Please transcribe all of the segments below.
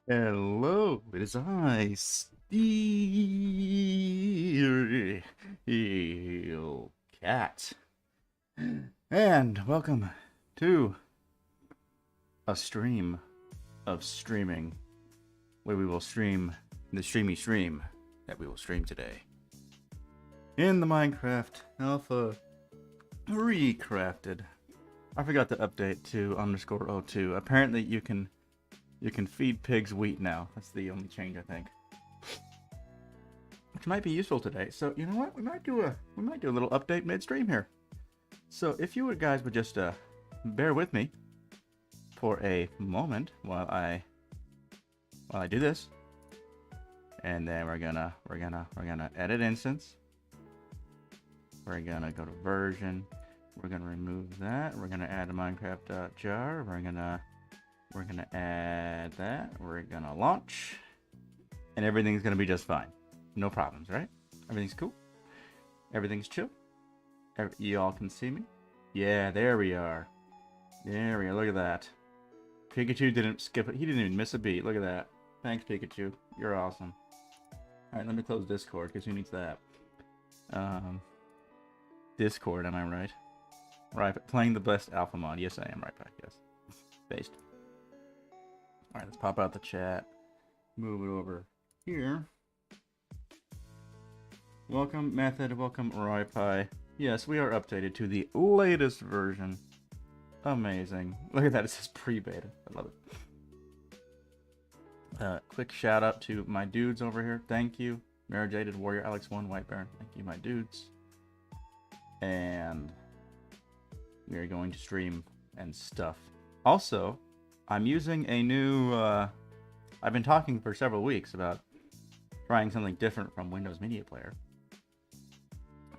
Hello, it is I, Steel Cat, and welcome to a stream of streaming, where we will stream the streamy stream that we will stream today in the Minecraft Alpha Recrafted. I forgot to update to _02. Apparently, you can feed pigs wheat now. That's the only change, I think. Which might be useful today. So you know what? We might do a little update midstream here. So if you guys would just bear with me for a moment while I do this, and then we're gonna edit instance. We're gonna go to version. We're gonna remove that. We're gonna add a Minecraft jar. We're gonna add that. We're gonna launch, and everything's gonna be just fine. No problems, right? Everything's cool. Everything's chill. Y'all can see me. Yeah, there we are. There we are. Look at that. Pikachu didn't skip it. He didn't even miss a beat. Look at that. Thanks, Pikachu. You're awesome. All right, let me close Discord because who needs that? Discord, am I right? Right, playing the best alpha mod. Yes, I am right back. Yes, based. All right, let's pop out the chat. Move it over here. Welcome, Method. Welcome, RyPie. Yes, we are updated to the latest version. Amazing. Look at that. It says pre-beta. I love it. Quick shout out to my dudes over here. Thank you. Mara Jaded Warrior, Alex 1, White Baron. Thank you, my dudes. And we are going to stream and stuff. Also, I'm using a new... I've been talking for several weeks about trying something different from Windows Media Player.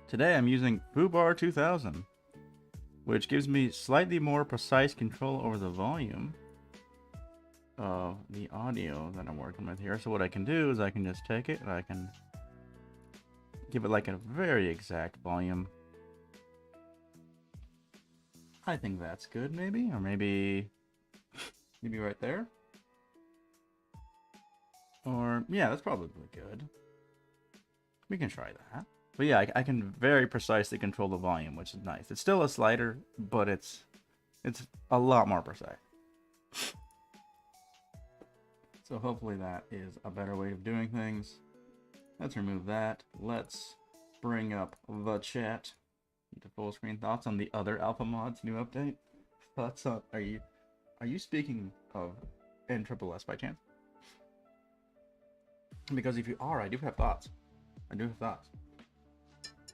Today I'm using Foobar 2000, which gives me slightly more precise control over the volume of the audio that I'm working with here. So what I can do is I can just take it and I can give it like a very exact volume. I think that's good, maybe, or maybe right there. Or yeah, that's probably good. We can try that. But yeah, I can very precisely control the volume, which is nice. It's still a slider, but it's a lot more precise. So hopefully that is a better way of doing things. Let's remove that. Let's bring up the chat to full screen. Thoughts on the other alpha mods new update? Thoughts on are you speaking of NSSS by chance? Because if you are, I do have thoughts.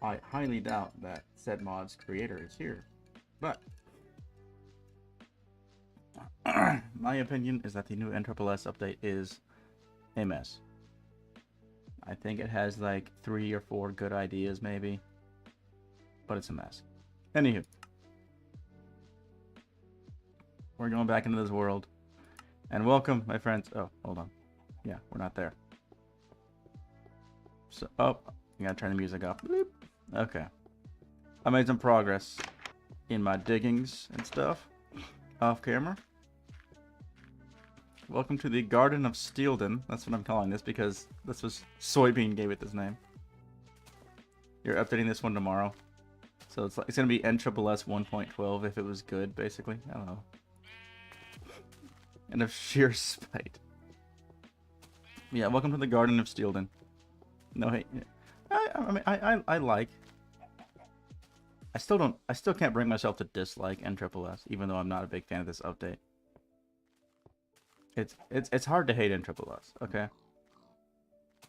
I highly doubt that said mod's creator is here, but my opinion is that the new NSSS update is a mess. I think it has like 3 or 4 good ideas maybe, but it's a mess. Anywho, we're going back into this world, and welcome my friends. Oh, hold on. Yeah, we're not there. So, oh, you gotta turn the music off. Bloop. Okay. I made some progress in my diggings and stuff off camera. Welcome to the Garden of Steleden. That's what I'm calling this because this was Soybean gave it this name. You're updating this one tomorrow. So it's gonna be NSSS 1.12 if it was good, basically. I don't know. And of sheer spite. Yeah, welcome to the Garden of Steleden. No hate. I mean, I like. I still can't bring myself to dislike NSSS, even though I'm not a big fan of this update. It's hard to hate NSSS, okay?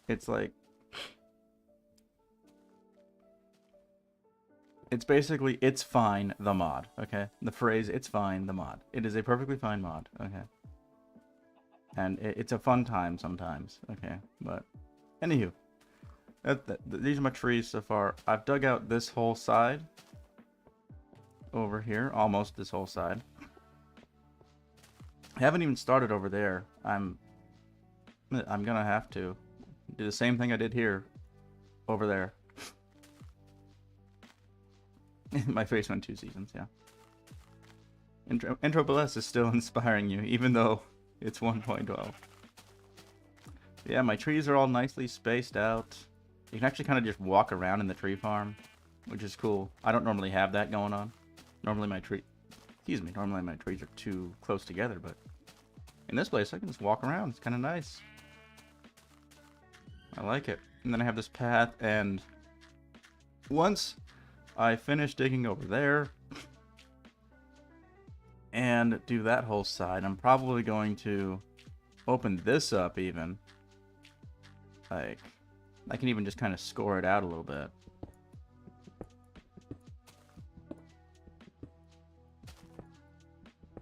It's like it's basically it's fine the mod, okay? The phrase it's fine the mod. It is a perfectly fine mod, okay? And it's a fun time sometimes, okay? But anywho. These are my trees so far. I've dug out this whole side over here, almost this whole side. I haven't even started over there. I'm gonna have to do the same thing I did here over there. My face went 2 seasons, yeah. NSSS is still inspiring you, even though it's 1.12. Yeah, my trees are all nicely spaced out. You can actually kind of just walk around in the tree farm, which is cool. I don't normally have that going on. Normally my trees are too close together, but in this place I can just walk around. It's kind of nice. I like it. And then I have this path, and once I finish digging over there and do that whole side, I'm probably going to open this up even. Like, I can even just kind of score it out a little bit.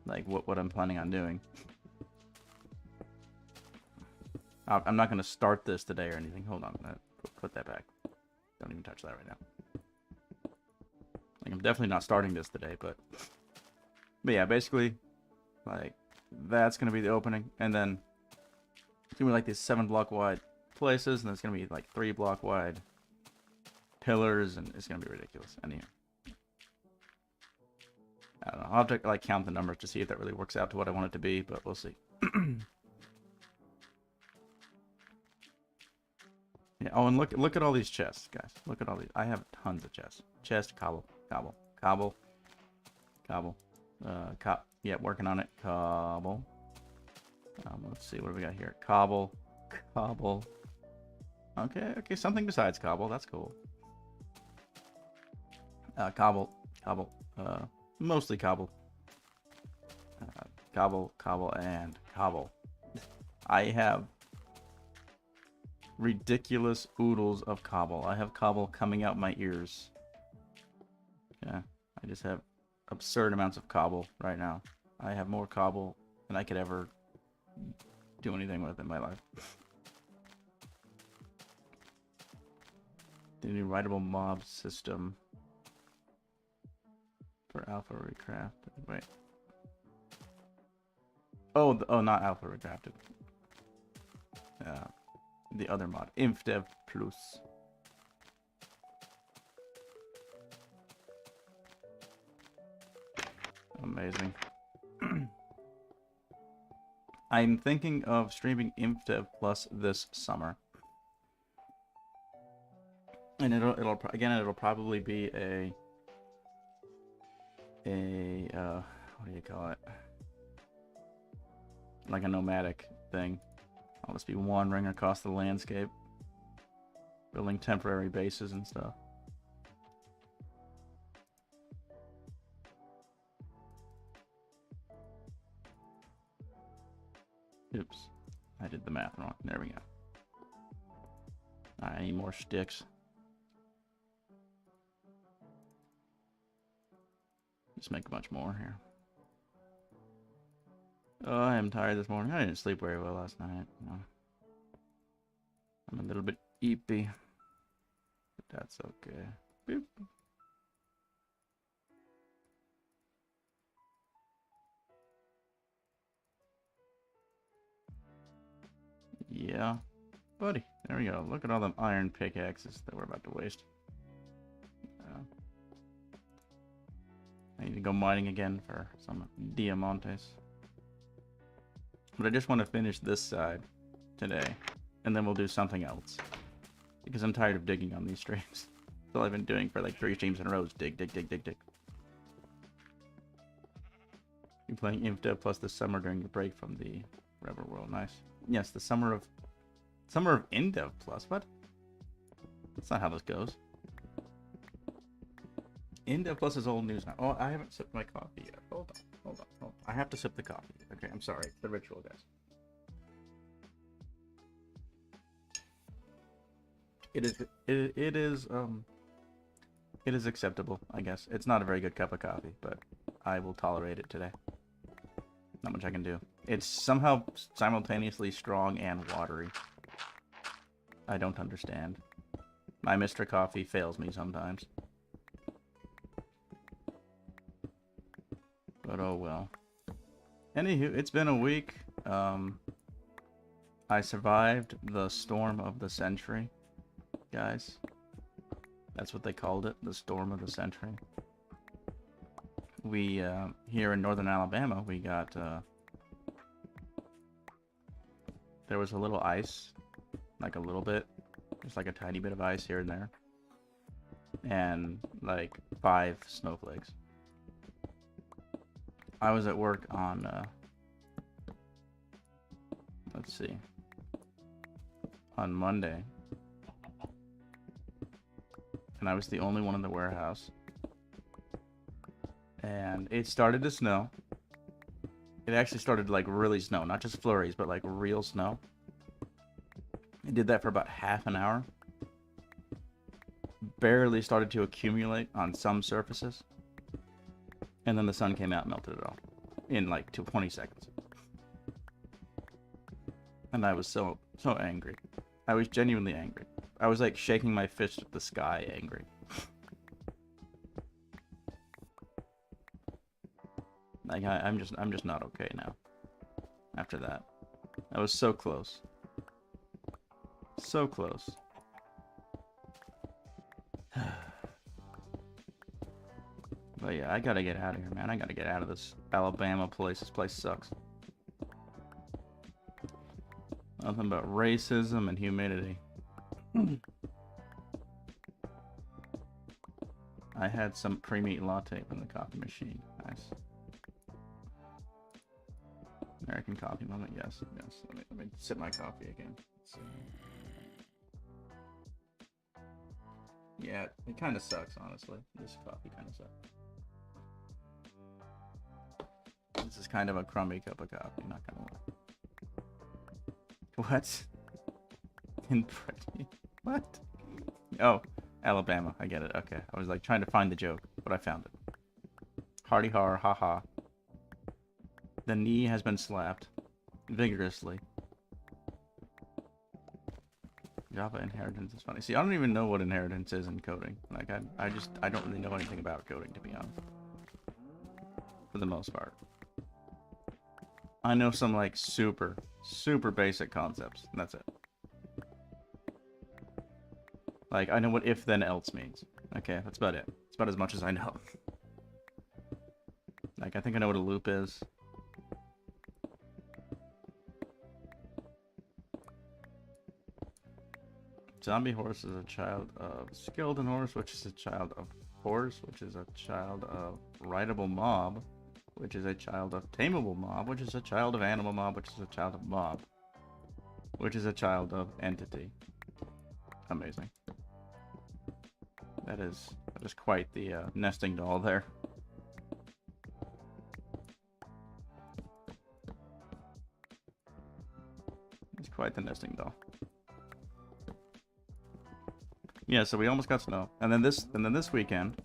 Like what I'm planning on doing. I'm not going to start this today or anything. Hold on. Put that back. Don't even touch that right now. Like, I'm definitely not starting this today, but yeah, basically, like, that's going to be the opening. And then it's going to be like these 7-block wide places, and there's going to be like 3-block wide pillars, and it's going to be ridiculous. Anyway. I don't know. I'll have to like count the numbers to see if that really works out to what I want it to be, but we'll see. Yeah. Oh, and look at all these chests, guys. Look at all these. I have tons of chests. Chest, cobble, cobble, cobble, cobble. Yeah, working on it. Cobble. Let's see what do we got here. Cobble, cobble. Okay, something besides cobble. That's cool. Cobble, cobble. Mostly cobble. Cobble, cobble, and cobble. I have ridiculous oodles of cobble. I have cobble coming out my ears. Yeah, I just have absurd amounts of cobble right now. I have more cobble than I could ever do anything with in my life. The new writable mob system for Alpha Recrafted. Wait. Oh, not Alpha Recrafted. The other mod, Indev Plus. Amazing. I'm thinking of streaming Indev Plus this summer, and it'll probably be a what do you call it? Like a nomadic thing. I'll just be wandering across the landscape, building temporary bases and stuff. Oops, I did the math wrong. There we go. I need more sticks. Just make a bunch more here. Oh, I am tired this morning. I didn't sleep very well last night. No. I'm a little bit eepy, but that's okay. Boop. Yeah, buddy. There we go. Look at all them iron pickaxes that we're about to waste. I need to go mining again for some diamantes. But I just want to finish this side today, and then we'll do something else. Because I'm tired of digging on these streams. That's all I've been doing for like 3 streams in a row is dig, dig, dig, dig, dig. You're playing Indev Plus this summer during the break from the Rebel World. Nice. Yes, the summer of Indev Plus. What? That's not how this goes. Indev Plus is old news now. Oh, I haven't sipped my coffee yet. Hold on. I have to sip the coffee. Okay, I'm sorry. It's the ritual, guys. It is acceptable, I guess. It's not a very good cup of coffee, but I will tolerate it today. Not much I can do. It's somehow simultaneously strong and watery. I don't understand. My Mr. Coffee fails me sometimes. But oh well. Anywho, it's been a week. I survived the storm of the century, guys. That's what they called it, the storm of the century. We, here in northern Alabama, we got, there was a little ice like a little bit, just like a tiny bit of ice here and there, and like 5 snowflakes. I was at work on, let's see, on Monday, and I was the only one in the warehouse, and it started to snow. It actually started to like really snow, not just flurries, but like real snow. It did that for about half an hour. Barely started to accumulate on some surfaces. And then the sun came out and melted it all in like 20 seconds. And I was so angry. I was genuinely angry. I was like shaking my fist at the sky angry. Like I'm just not okay now. After that. I was so close. So close. But yeah, I gotta get out of here, man. I gotta get out of this Alabama place. This place sucks. Nothing but racism and humidity. I had some creamy latte from the coffee machine. Nice. American coffee moment. Yes, yes. Let me sip my coffee again. So, yeah, it kind of sucks, honestly. This coffee kind of sucks. This is kind of a crummy cup of coffee, not gonna lie. What? In pretty? What? Oh, Alabama. I get it. Okay. I was like trying to find the joke, but I found it. Hardy har, haha. The knee has been slapped vigorously. Java inheritance is funny. See, I don't even know what inheritance is in coding. Like, I don't really know anything about coding, to be honest. For the most part. I know some, like, super basic concepts, and that's it. Like, I know what if then else means. Okay, that's about it. It's about as much as I know. Like, I think I know what a loop is. Zombie horse is a child of skilled horse, which is a child of horse, which is a child of rideable mob, which is a child of tameable mob, which is a child of animal mob, which is a child of mob, which is a child of entity. Amazing. That is quite the nesting doll there. It's quite the nesting doll. Yeah, so we almost got snow. And then this weekend,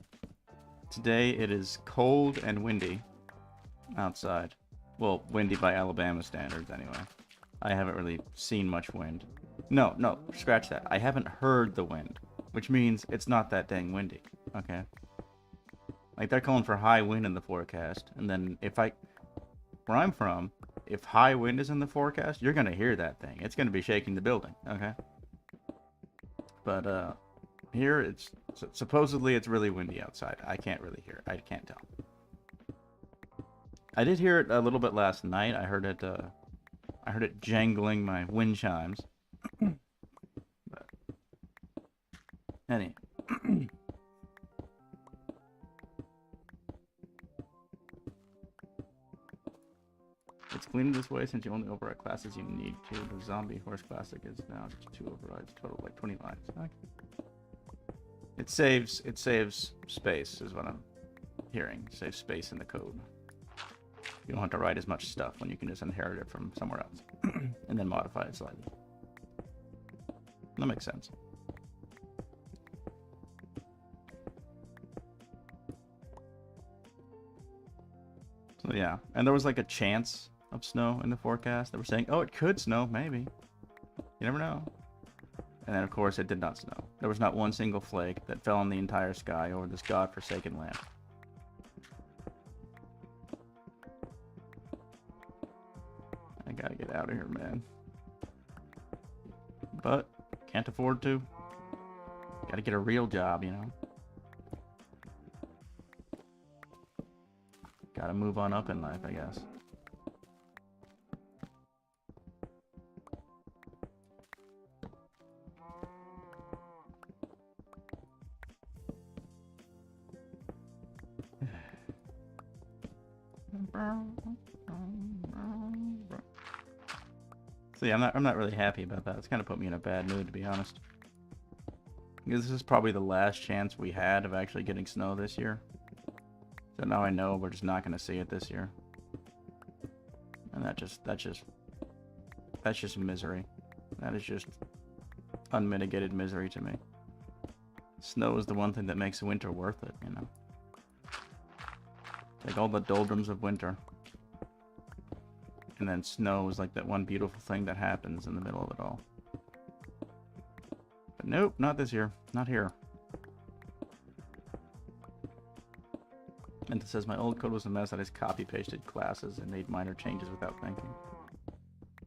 today it is cold and windy outside. Well, windy by Alabama standards anyway. I haven't really seen much wind. No, scratch that. I haven't heard the wind, which means it's not that dang windy. Okay. Like, they're calling for high wind in the forecast, and then where I'm from, if high wind is in the forecast, you're gonna hear that thing. It's gonna be shaking the building, okay? But, here, supposedly it's really windy outside. I can't really hear it. I can't tell. I did hear it a little bit last night. I heard it jangling my wind chimes. But, anyway. It's cleaned this way since you only override classes you need to. The zombie horse classic is now just 2 overrides, total like 20 lines. Okay. It saves space, is what I'm hearing. It saves space in the code. You don't have to write as much stuff when you can just inherit it from somewhere else and then modify it slightly. That makes sense. So yeah, and there was like a chance of snow in the forecast. They were saying, oh, it could snow, maybe. You never know. And then, of course, it did not snow. There was not one single flake that fell on the entire sky over this godforsaken land. I gotta get out of here, man. But, can't afford to. Gotta get a real job, you know? Gotta move on up in life, I guess. So yeah, I'm not really happy about that. It's kind of put me in a bad mood, to be honest. Because this is probably the last chance we had of actually getting snow this year. So now I know we're just not going to see it this year. And that's just misery. That is just unmitigated misery to me. Snow is the one thing that makes winter worth it, you know. Like all the doldrums of winter. And then snow is like that one beautiful thing that happens in the middle of it all. But nope, not this year. Not here. And it says my old code was a mess. I just copy-pasted classes and made minor changes without thinking.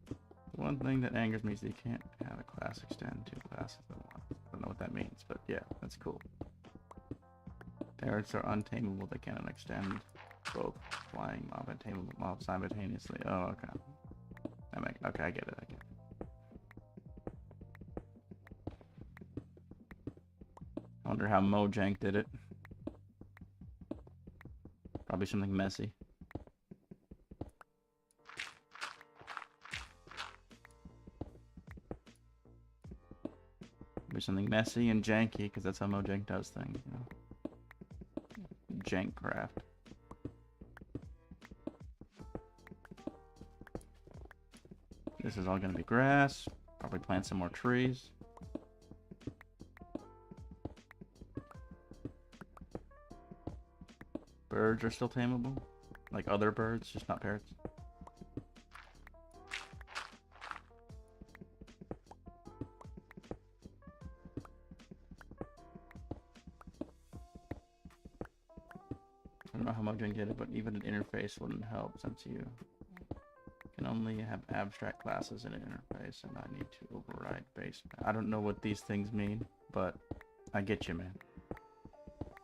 The one thing that angers me is that you can't have a class extend two classes at once. I don't know what that means, but yeah, that's cool. Parrots are untamable. They cannot extend both flying mob and tamable mob simultaneously. Oh, okay. Okay, I get it. I wonder how Mojang did it. Probably something messy. Maybe something messy and janky, because that's how Mojang does things, you know. Jank craft. This is all going to be grass. Probably plant some more trees. Birds are still tameable. Like other birds, just not parrots. I don't know how Mojang did it, but even an interface wouldn't help since you can only have abstract classes in an interface, and I need to override base. I don't know what these things mean, but I get you, man.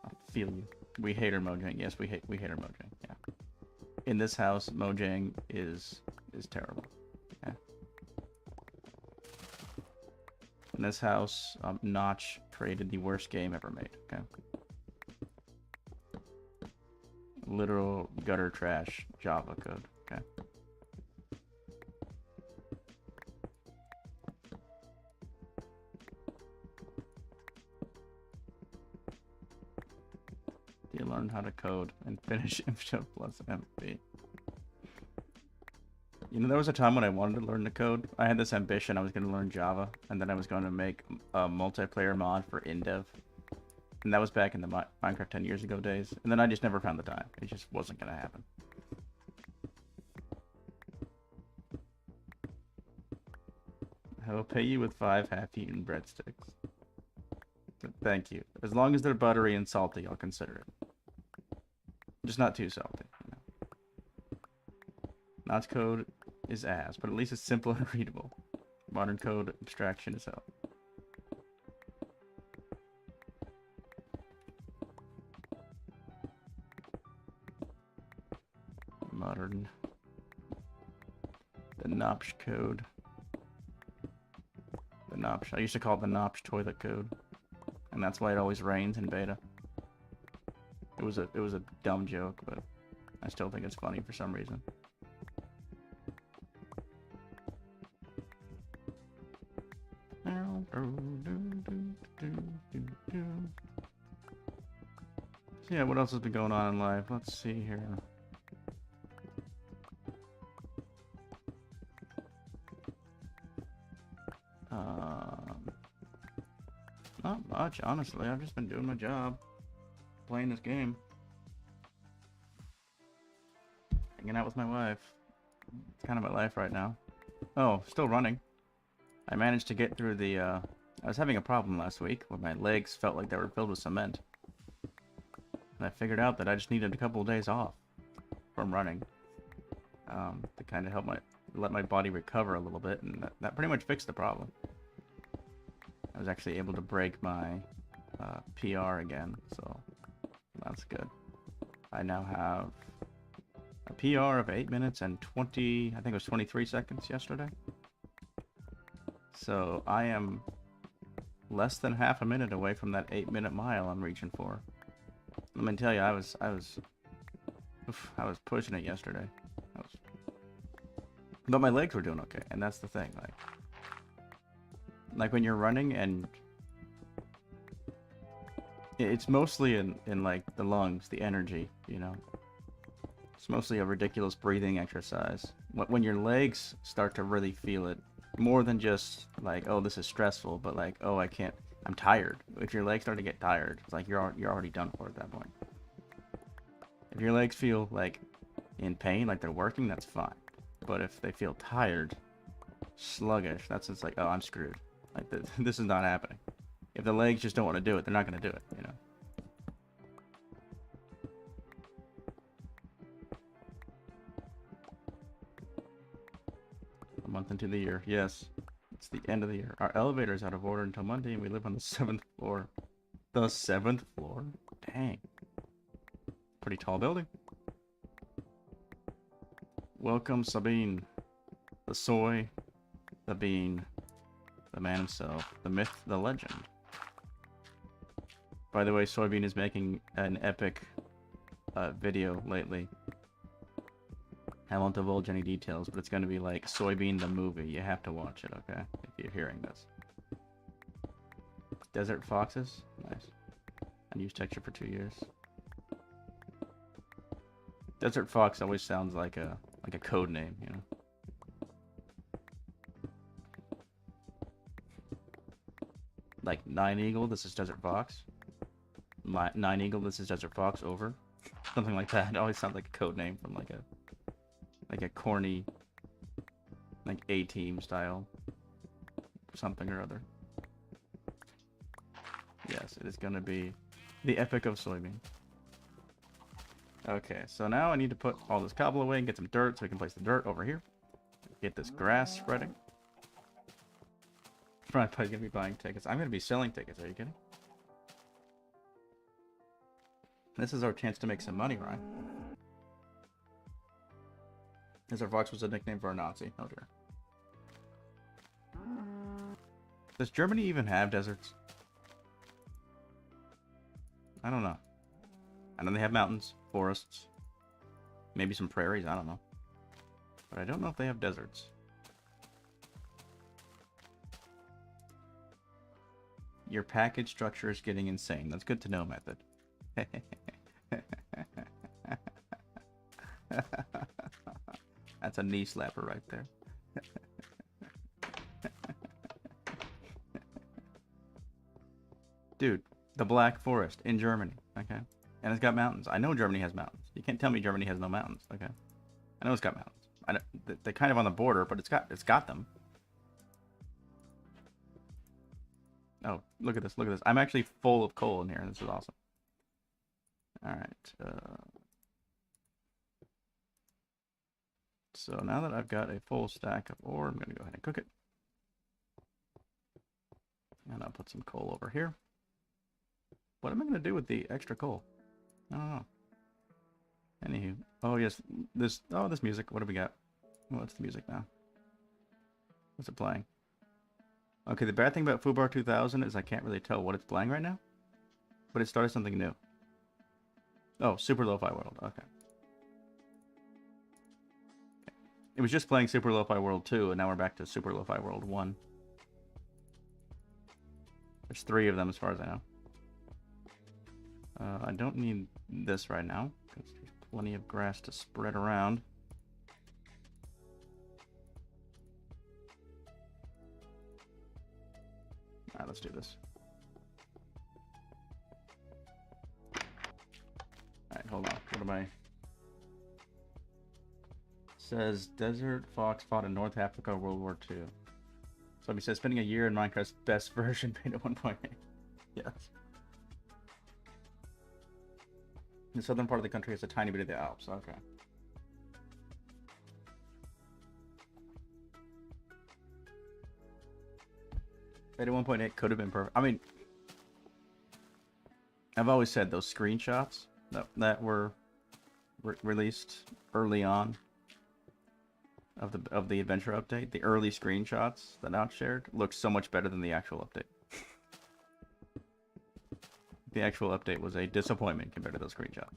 I feel you. We hate our Mojang. Yes, we hate our Mojang. Yeah. In this house, Mojang is terrible. Yeah. In this house, Notch created the worst game ever made. Okay. Literal gutter trash Java code. Okay. You learn how to code and finish Indev Plus MP. You know, there was a time when I wanted to learn to code. I had this ambition. I was going to learn Java, and then I was going to make a multiplayer mod for Indev. And that was back in the Minecraft 10 years ago days. And then I just never found the time. It just wasn't going to happen. I will pay you with 5 half-eaten breadsticks. Thank you. As long as they're buttery and salty, I'll consider it. Just not too salty. You know. Notch code is ass, but at least it's simple and readable. Modern code abstraction is hell. Modern. The Notch code. The Notch. I used to call it the Notch toilet code. And that's why it always rains in beta. It was a dumb joke, but I still think it's funny for some reason. So yeah, what else has been going on in life? Let's see here. Not much, honestly. I've just been doing my job. Playing this game. Hanging out with my wife. It's kind of my life right now. Oh, still running. I managed to get through the, I was having a problem last week where my legs felt like they were filled with cement. And I figured out that I just needed a couple of days off from running. To kind of let my body recover a little bit, and that pretty much fixed the problem. I was actually able to break my PR again, so that's good. I now have a PR of 8 minutes and 20, I think it was 23 seconds yesterday. So I am less than half a minute away from that 8-minute mile I'm reaching for. Let me tell you, I was Oof, I was pushing it yesterday. But my legs were doing okay, and that's the thing. Like when you're running, and it's mostly in like the lungs, the energy, you know. It's mostly a ridiculous breathing exercise. When your legs start to really feel it, more than just like, oh, this is stressful, but like, oh, I can't, I'm tired. If your legs start to get tired, it's like you're already done for at that point. If your legs feel like in pain, like they're working, that's fine. But if they feel tired, sluggish, that's just like, oh, I'm screwed. Like this is not happening. If the legs just don't want to do it, they're not going to do it, you know. A month into the year, yes. It's the end of the year. Our elevator is out of order until Monday, and we live on the 7th floor. The 7th floor? Dang. Pretty tall building. Welcome, Sabine. The soy, the bean, the man himself, the myth, the legend. By the way, Soybean is making an epic video lately. I won't divulge any details, but it's going to be like Soybean the movie. You have to watch it, okay? If you're hearing this. Desert foxes? Nice. Unused texture for 2 years. Desert fox always sounds like a code name, you know? Like 9 Eagle, this is Desert Fox. 9 Eagle, this is Desert Fox, over. Something like that. It always sounds like a code name from like a corny, like A-Team style something or other. Yes, it is gonna be the epic of Soybean. Okay, so now I need to put all this cobble away and get some dirt so we can place the dirt over here. Get this grass spreading. I'm probably gonna be buying tickets. I'm gonna be selling tickets. Are you kidding? This is our chance to make some money, right? Desert Fox was a nickname for a Nazi. Oh dear. Does Germany even have deserts? I don't know. I know they have mountains, forests, maybe some prairies. I don't know. But I don't know if they have deserts. Your package structure is getting insane. That's good to know, Method. That's a knee slapper right there. Dude, the Black Forest in Germany, okay? And it's got mountains. I know Germany has mountains. You can't tell me Germany has no mountains, okay? I know it's got mountains. I know they're kind of on the border, but it's got them. Oh, look at this, look at this. I'm actually full of coal in here. This is awesome. Alright. So now that I've got a full stack of ore, I'm going to go ahead and cook it. And I'll put some coal over here. What am I going to do with the extra coal? I don't know. Anywho. Oh, yes. This music. What do we got? What's the music now? What's it playing? Okay, the bad thing about Fubar 2000 is I can't really tell what it's playing right now. But it started something new. Oh, Super Lo-Fi World. Okay. It was just playing Super Lo-Fi World 2, and now we're back to Super Lo-Fi World 1. There's 3 of them as far as I know. I don't need this right now, because there's plenty of grass to spread around. Alright, let's do this. Alright, hold on. What am I... Says Desert Fox fought in North Africa World War II. So he says spending a year in Minecraft's best version beta 1.8. Yes. The southern part of the country has a tiny bit of the Alps. Okay. Beta 1.8 could have been perfect. I mean, I've always said those screenshots that were released early on of the adventure update, the early screenshots that Out shared look so much better than the actual update. The actual update was a disappointment compared to those screenshots.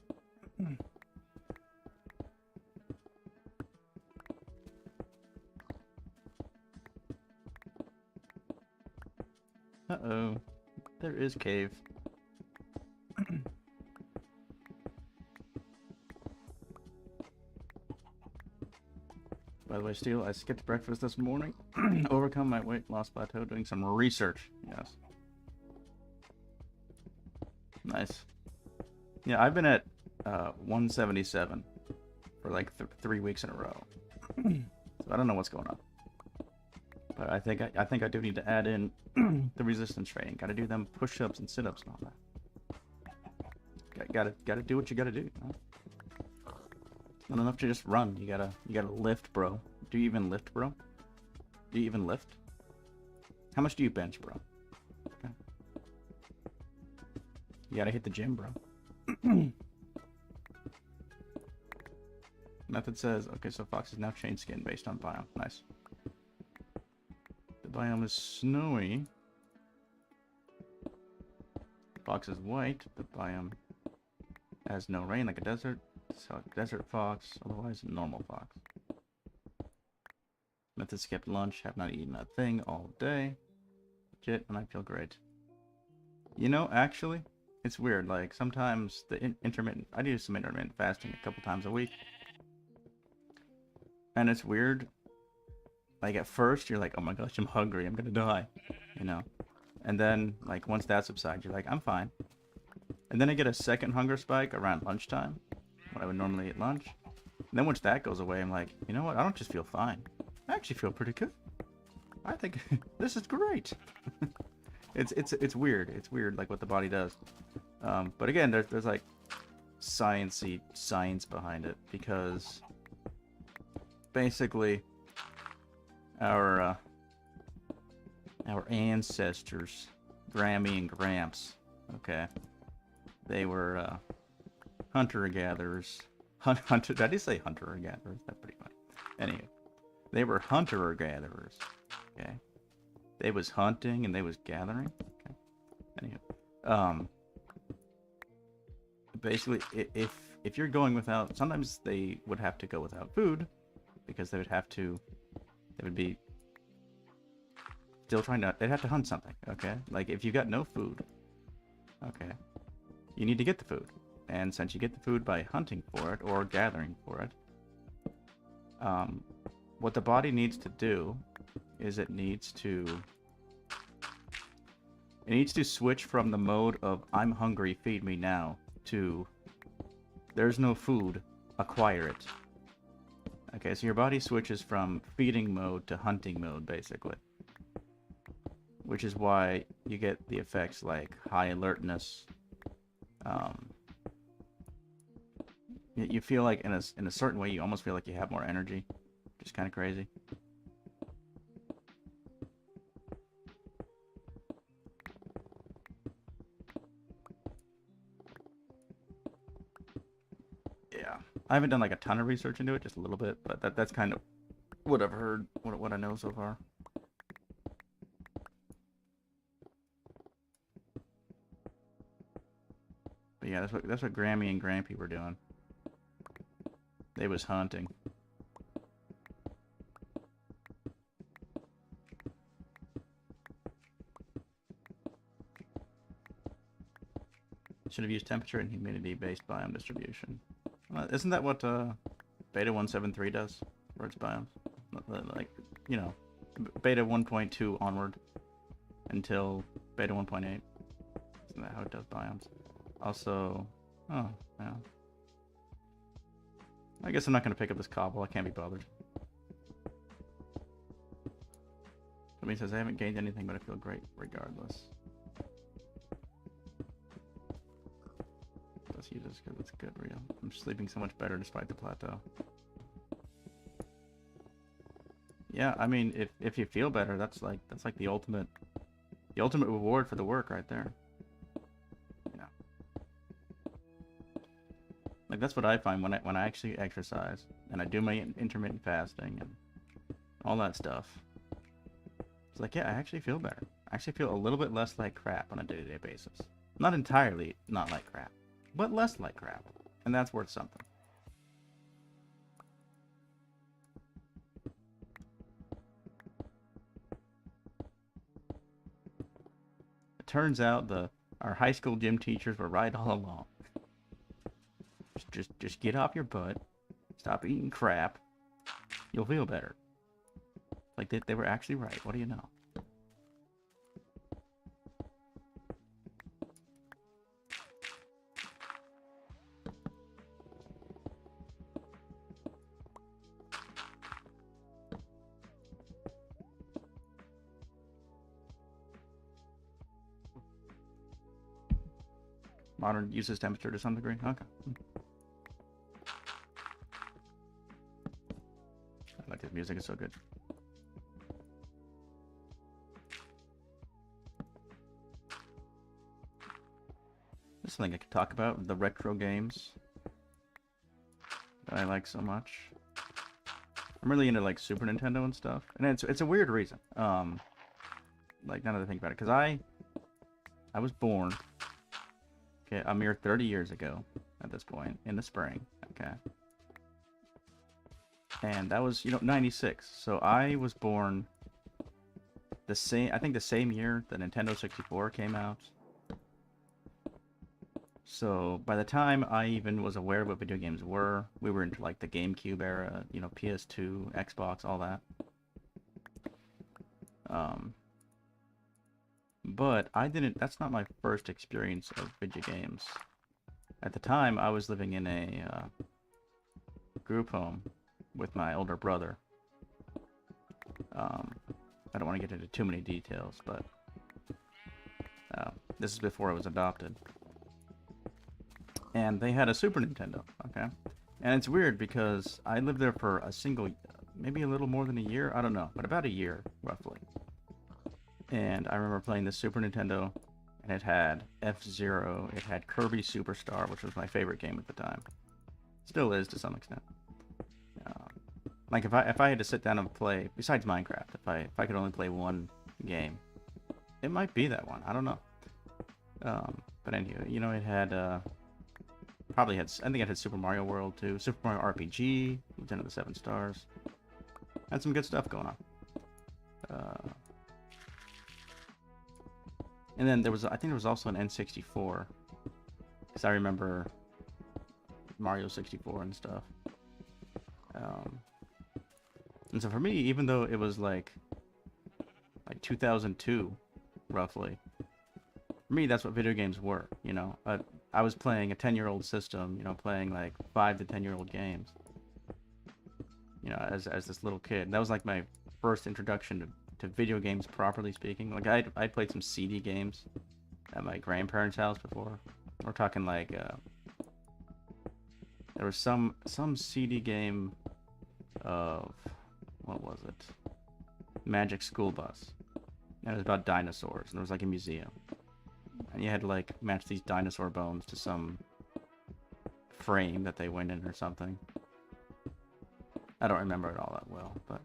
Uh-oh. There is cave. By the way, Steel, I skipped breakfast this morning. Overcome my weight loss plateau doing some research. Yes. Nice. Yeah, I've been at 177 for like 3 weeks in a row. So I don't know what's going on. But I think I do need to add in the resistance training. Gotta do them push-ups and sit-ups and all that. Gotta do what you gotta do. You know? It's not enough to just run. You gotta lift, bro. Do you even lift, bro? Do you even lift? How much do you bench, bro? Okay. You gotta hit the gym, bro. Method says, okay, so Fox is now chain skin based on biome. Nice. The biome is snowy. Fox is white. The biome has no rain like a desert. So desert fox, otherwise normal fox. Method skipped lunch, have not eaten a thing all day. Legit, and I feel great. You know, actually, it's weird. Like, sometimes the I do some intermittent fasting a couple times a week. And it's weird. Like, at first, you're like, oh my gosh, I'm hungry, I'm gonna die. You know? And then, like, once that subsides, you're like, I'm fine. And then I get a second hunger spike around lunchtime, when I would normally eat lunch. And then once that goes away, I'm like, you know what? I don't just feel fine. I actually feel pretty good. I think this is great. It's weird. It's weird, like, what the body does. But again, there's like science behind it, because basically our ancestors, Grammy and Gramps, okay, they were hunter-gatherers. Hunter? Did I say hunter-gatherers? That's pretty funny. Anyway, they were hunter-gatherers. Okay, they was hunting and they was gathering. Okay. Anyway, basically, if you're going without, sometimes they would have to go without food, because they would be still they'd have to hunt something. Okay, like if you got no food, okay, you need to get the food. And since you get the food by hunting for it or gathering for it, what the body needs to do is it needs to switch from the mode of I'm hungry, feed me now, to there's no food, acquire it. Okay, so your body switches from feeding mode to hunting mode, basically. Which is why you get the effects like high alertness. You feel like in a certain way, you almost feel like you have more energy. Just kind of crazy. Yeah, I haven't done like a ton of research into it, just a little bit, but that's kind of what I've heard, what I know so far. But yeah, that's what Grammy and Grampy were doing. They was hunting. Should have used temperature and humidity based biome distribution. Isn't that what Beta 173 does for its biomes? Like, you know, Beta 1.2 onward until Beta 1.8. Isn't that how it does biomes? Also, oh, yeah. I guess I'm not going to pick up this cobble. I can't be bothered. Somebody says, I haven't gained anything, but I feel great regardless. Let's use this because it's good, real. I'm sleeping so much better despite the plateau. Yeah, I mean, if you feel better, that's like the ultimate reward for the work right there. Like, that's what I find when I actually exercise and I do my intermittent fasting and all that stuff. It's like, yeah, I actually feel better. I actually feel a little bit less like crap on a day-to-day basis. Not entirely not like crap, but less like crap. And that's worth something. turns out our high school gym teachers were right all along. Just get off your butt, stop eating crap, you'll feel better. Like they were actually right. What do you know? Modern uses temperature to some degree. Okay. I like this music, it's so good. This is something I could talk about, the retro games that I like so much. I'm really into like Super Nintendo and stuff. And it's a weird reason. Like now that I think about it, because I was born a mere 30 years ago at this point, in the spring, okay? And that was, 96. So I was born I think the same year the Nintendo 64 came out. So by the time I even was aware of what video games were, we were into like the GameCube era, PS2, Xbox, all that. But that's not my first experience of video games. At the time, I was living in a group home with my older brother. I don't want to get into too many details, but this is before I was adopted. And they had a Super Nintendo, okay? And it's weird because I lived there for maybe a little more than a year, I don't know, but about a year, roughly. And I remember playing the Super Nintendo, and it had F-Zero, it had Kirby Superstar, which was my favorite game at the time. Still is to some extent. Like if I had to sit down and play, besides Minecraft, if I could only play one game, it might be that one. I don't know. But anyway, it had I think it had Super Mario World too, Super Mario RPG, Lieutenant of the Seven Stars. Had some good stuff going on. And then I think there was also an N64, because I remember Mario 64 and stuff. And so for me, even though it was like 2002, roughly, for me that's what video games were. I was playing a 10-year-old system, playing like 5 to 10-year-old games. As this little kid, that was like my first introduction to video games, properly speaking. Like I played some CD games at my grandparents' house before. We're talking like there was some CD game of, what was it? Magic School Bus. And it was about dinosaurs, and there was like a museum. And you had to like match these dinosaur bones to some frame that they went in or something. I don't remember it all that well, but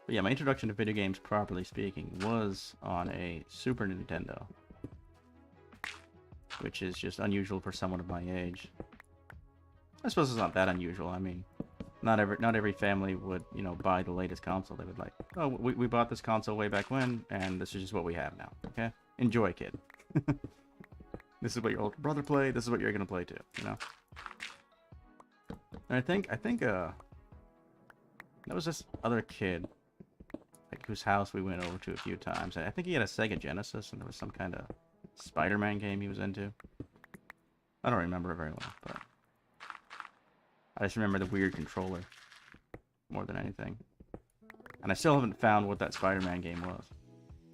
yeah, my introduction to video games, properly speaking, was on a Super Nintendo, which is just unusual for someone of my age. I suppose it's not that unusual. I mean, not every family would, buy the latest console. They would like, oh, we bought this console way back when, and this is just what we have now. Okay, enjoy, kid. This is what your older brother played. This is what you're gonna play too. And I think there was this other kid, like, whose house we went over to a few times. I think he had a Sega Genesis, and there was some kind of Spider-Man game he was into. I don't remember it very well, but I just remember the weird controller more than anything. And I still haven't found what that Spider-Man game was.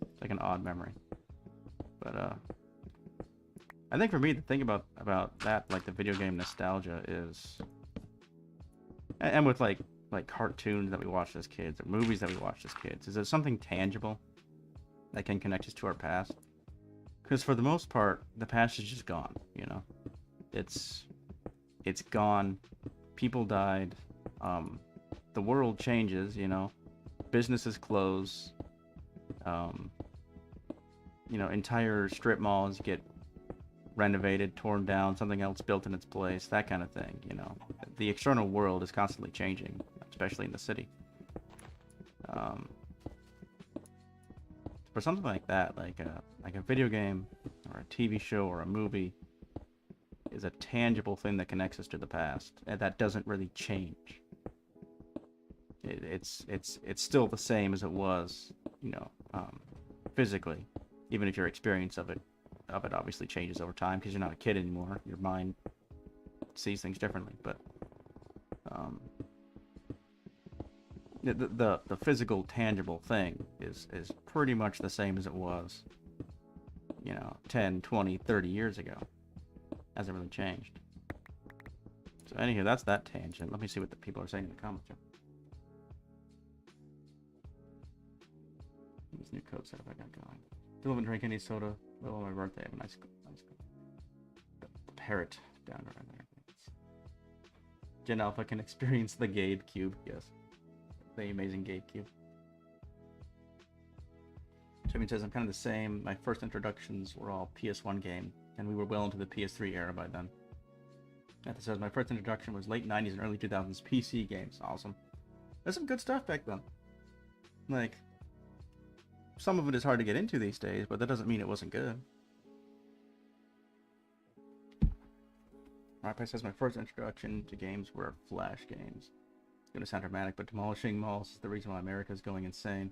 It's like an odd memory. But I think for me, the thing about that, like the video game nostalgia, is, and with like cartoons that we watched as kids, or movies that we watched as kids, is there something tangible that can connect us to our past? Because for the most part, the past is just gone. It's gone. People died. The world changes. Businesses close. Entire strip malls get renovated, torn down, something else built in its place, that kind of thing. The external world is constantly changing, especially in the city. For something like that, like a video game or a TV show or a movie, is a tangible thing that connects us to the past, and that doesn't really change. It's still the same as it was, you know, physically, even if your experience of it obviously changes over time because you're not a kid anymore. Your mind sees things differently, but the physical, tangible thing is pretty much the same as it was, you know, 10, 20, 30 years ago. Hasn't really changed. So anywho, that's that tangent. Let me see what the people are saying in the comments here. This new code setup I got going. Still haven't drank any soda. Well, on my birthday, I have a nice parrot down right there. Gen Alpha can experience the Gabe Cube. Yes. The amazing Gabe Cube. Jimmy says, I'm kind of the same. My first introductions were all PS1 game, and we were well into the PS3 era by then. That says, my first introduction was late 90s and early 2000s PC games. Awesome. There's some good stuff back then. Like, some of it is hard to get into these days, but that doesn't mean it wasn't good. Rappi says, my first introduction to games were Flash games. It's going to sound dramatic, but demolishing malls is the reason why America is going insane.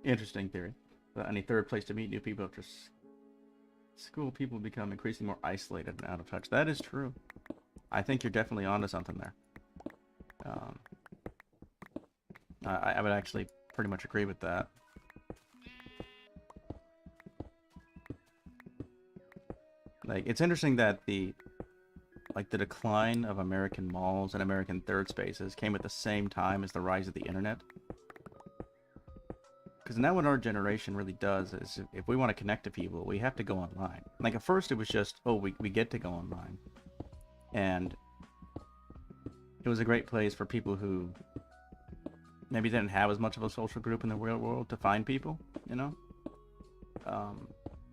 Interesting theory. But any third place to meet new people after school, people become increasingly more isolated and out of touch. That is true. I think you're definitely onto something there. I would actually pretty much agree with that. Like, it's interesting that the decline of American malls and American third spaces came at the same time as the rise of the internet. Because now what our generation really does is, if we want to connect to people, we have to go online. Like, at first it was just, oh, we get to go online. And it was a great place for people who maybe didn't have as much of a social group in the real world to find people, you know?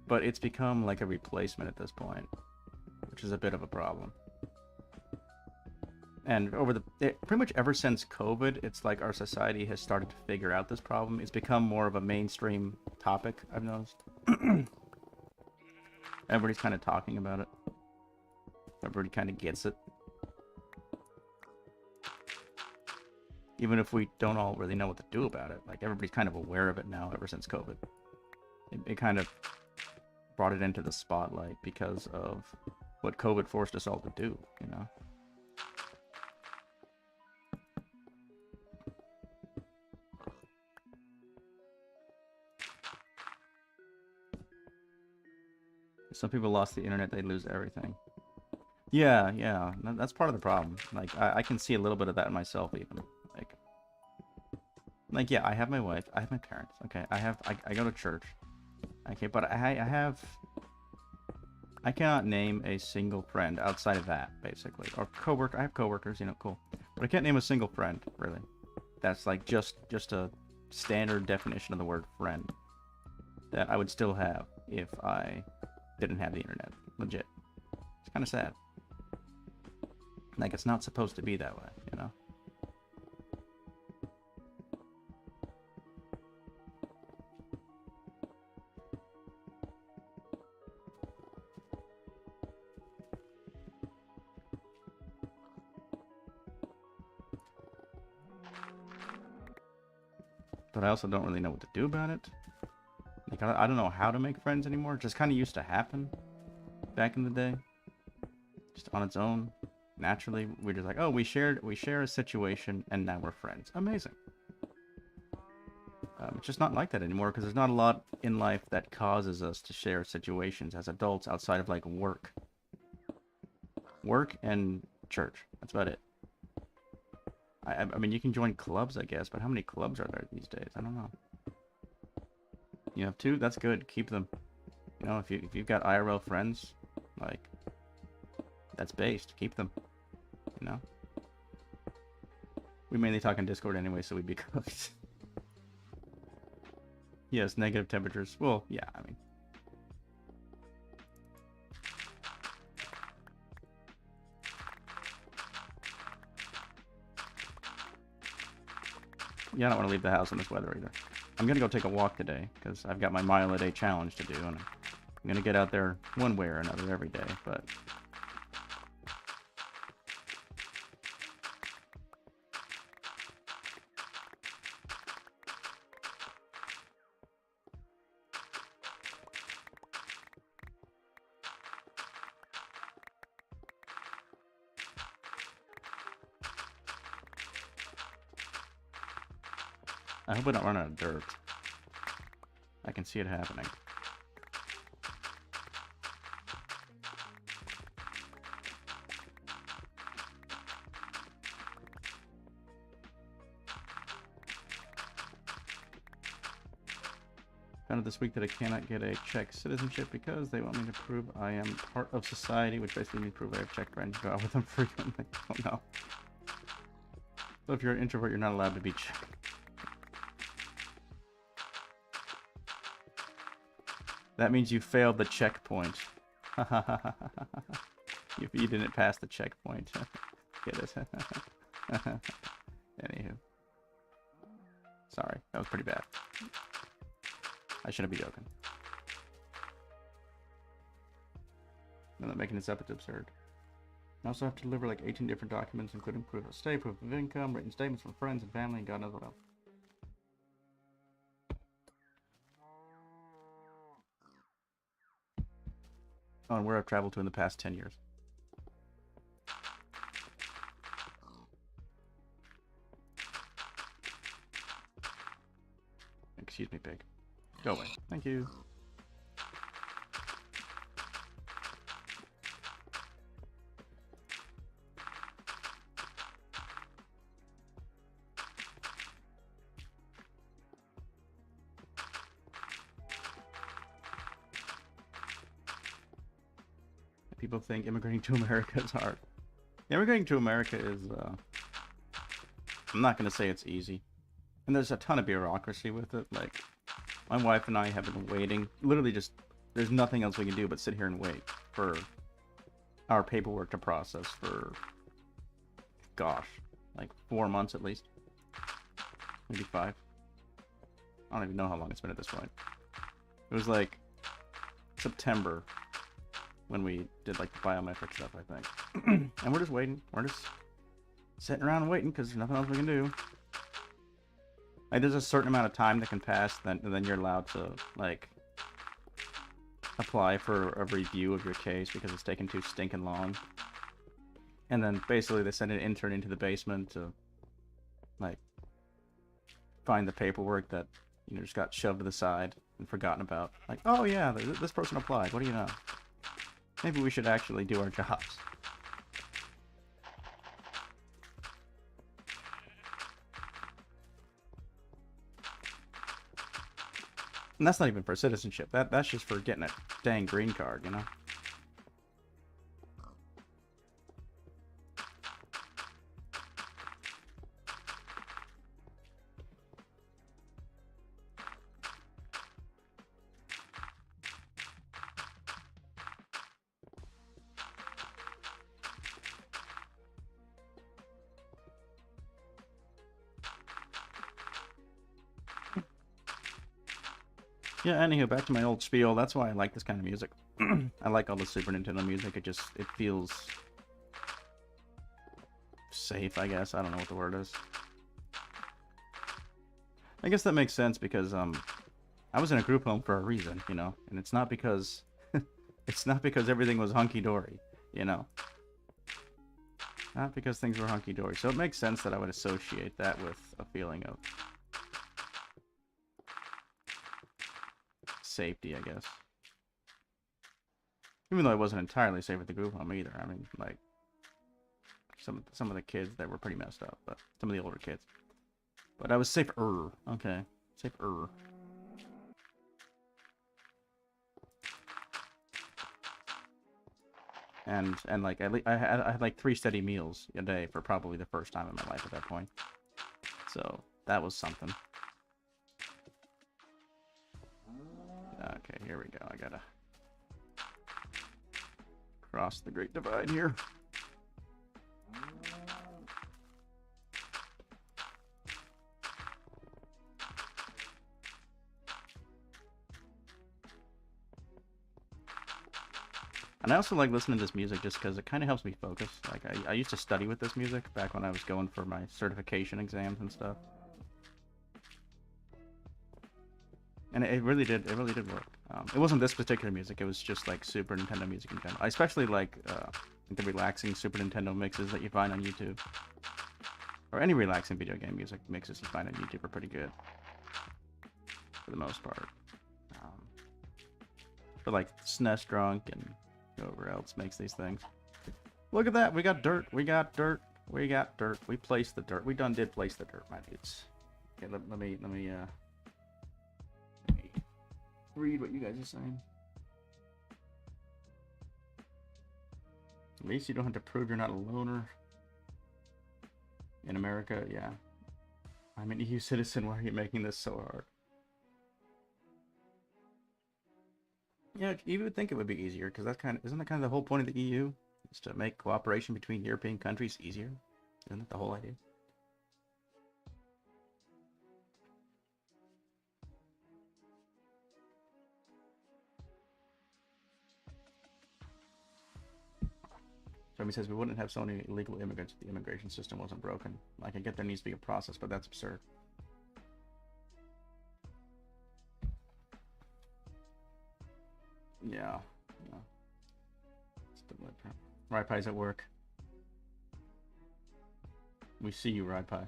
But it's become like a replacement at this point, which is a bit of a problem. And pretty much ever since COVID, it's like our society has started to figure out this problem. It's become more of a mainstream topic, I've noticed. Everybody's kind of talking about it. Everybody kind of gets it. Even if we don't all really know what to do about it. Like, everybody's kind of aware of it now ever since COVID. It kind of brought it into the spotlight because of what COVID forced us all to do, you know? Some people lost the internet, they lose everything. Yeah, that's part of the problem. Like, I can see a little bit of that in myself, even. Like, yeah, I have my wife, I have my parents, okay, I go to church, okay, but I cannot name a single friend outside of that, basically. Or coworker, I have coworkers, you know, cool. But I can't name a single friend, really. That's like just a standard definition of the word friend that I would still have if I didn't have the internet. Legit. It's kind of sad. Like, it's not supposed to be that way, you know? But I also don't really know what to do about it. Like, I don't know how to make friends anymore. It just kind of used to happen back in the day. Just on its own. Naturally, we're just like, oh, we share a situation, and now we're friends. Amazing. It's just not like that anymore, because there's not a lot in life that causes us to share situations as adults outside of, like, work. Work and church. That's about it. I mean, you can join clubs, I guess, but how many clubs are there these days? I don't know. You have 2? That's good. Keep them. You know, if you've got IRL friends, like, that's based. Keep them. You know? We mainly talk on Discord anyway, so we'd be cooked. Yes, negative temperatures. Well, yeah, I mean. Yeah, I don't want to leave the house in this weather either. I'm gonna go take a walk today because I've got my mile-a-day challenge to do, and I'm gonna get out there one way or another every day. But I hope I don't run out of dirt. I can see it happening. Found out this week that I cannot get a Czech citizenship because they want me to prove I am part of society, which basically means prove I have Czech friends, go out with them frequently. Oh no. So if you're an introvert, you're not allowed to be Czech. That means you failed the checkpoint. You didn't pass the checkpoint. Get it? Anywho. Sorry, that was pretty bad. I shouldn't be joking. I'm not making this up, it's absurd. I also have to deliver like 18 different documents, including proof of stay, proof of income, written statements from friends and family, and God knows what else. Oh, and where I've traveled to in the past 10 years. Excuse me, pig. Go away. Thank you. People think immigrating to America is hard. Immigrating to America is, I'm not going to say it's easy. And there's a ton of bureaucracy with it. Like, my wife and I have been waiting. Literally just, there's nothing else we can do but sit here and wait for our paperwork to process for, gosh, like 4 months at least. Maybe 5. I don't even know how long it's been at this point. It was like September when we did like the biometric stuff, I think. And we're just waiting. We're just sitting around and waiting because there's nothing else we can do. Like, there's a certain amount of time that can pass, then you're allowed to, like, apply for a review of your case because it's taken too stinking long. And then basically they send an intern into the basement to, like, find the paperwork that, you know, just got shoved to the side and forgotten about. Like, oh yeah, this person applied. What do you know? Maybe we should actually do our jobs. And that's not even for citizenship. That's just for getting a dang green card, you know? Yeah, anywho, back to my old spiel. That's why I like this kind of music. I like all the Super Nintendo music. It feels safe, I guess. I don't know what the word is. I guess that makes sense because I was in a group home for a reason, you know, and it's not because it's not because everything was hunky-dory, you know. Not because things were hunky-dory. So it makes sense that I would associate that with a feeling of safety, I guess. Even though I wasn't entirely safe at the group home either. I mean, like, some of the kids that were pretty messed up, but some of the older kids. But I was safer. Okay, safer. And like I had like 3 steady meals a day for probably the first time in my life at that point. So that was something. Okay, here we go. I gotta cross the Great Divide here. And I also like listening to this music just because it kind of helps me focus. Like, I used to study with this music back when I was going for my certification exams and stuff. And it really did work. It wasn't this particular music, it was just like Super Nintendo music in general. I especially like the relaxing Super Nintendo mixes that you find on YouTube. Or any relaxing video game music mixes you find on YouTube are pretty good. For the most part. For like SNES Drunk and whoever else makes these things. Look at that, we got dirt, we got dirt, we got dirt. We placed the dirt. We did place the dirt, my dudes. Okay, let me read what you guys are saying. At least you don't have to prove you're not a loner. In America, yeah. I'm an EU citizen, why are you making this so hard? Yeah, you would think it would be easier, because that's isn't that kind of the whole point of the EU? Is to make cooperation between European countries easier? Isn't that the whole idea? Somebody says we wouldn't have so many illegal immigrants if the immigration system wasn't broken. Like, I get there needs to be a process, but that's absurd. Yeah. Rypie's at work. We see you, Rypie.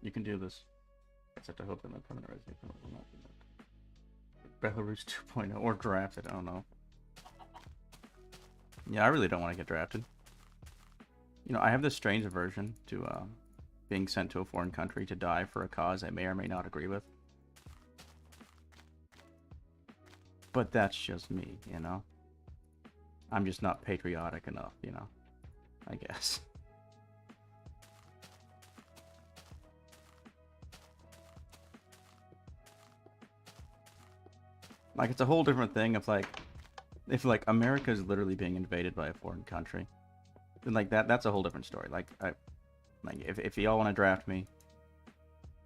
You can do this. Except I hope that my permanent resident will not be that. Belarus 2.0 or drafted, I don't know. Yeah, I really don't want to get drafted. You know, I have this strange aversion to being sent to a foreign country to die for a cause I may or may not agree with. But that's just me, you know? I'm just not patriotic enough, you know? I guess. Like, it's a whole different thing if like America is literally being invaded by a foreign country. Then like that's a whole different story. Like if y'all want to draft me,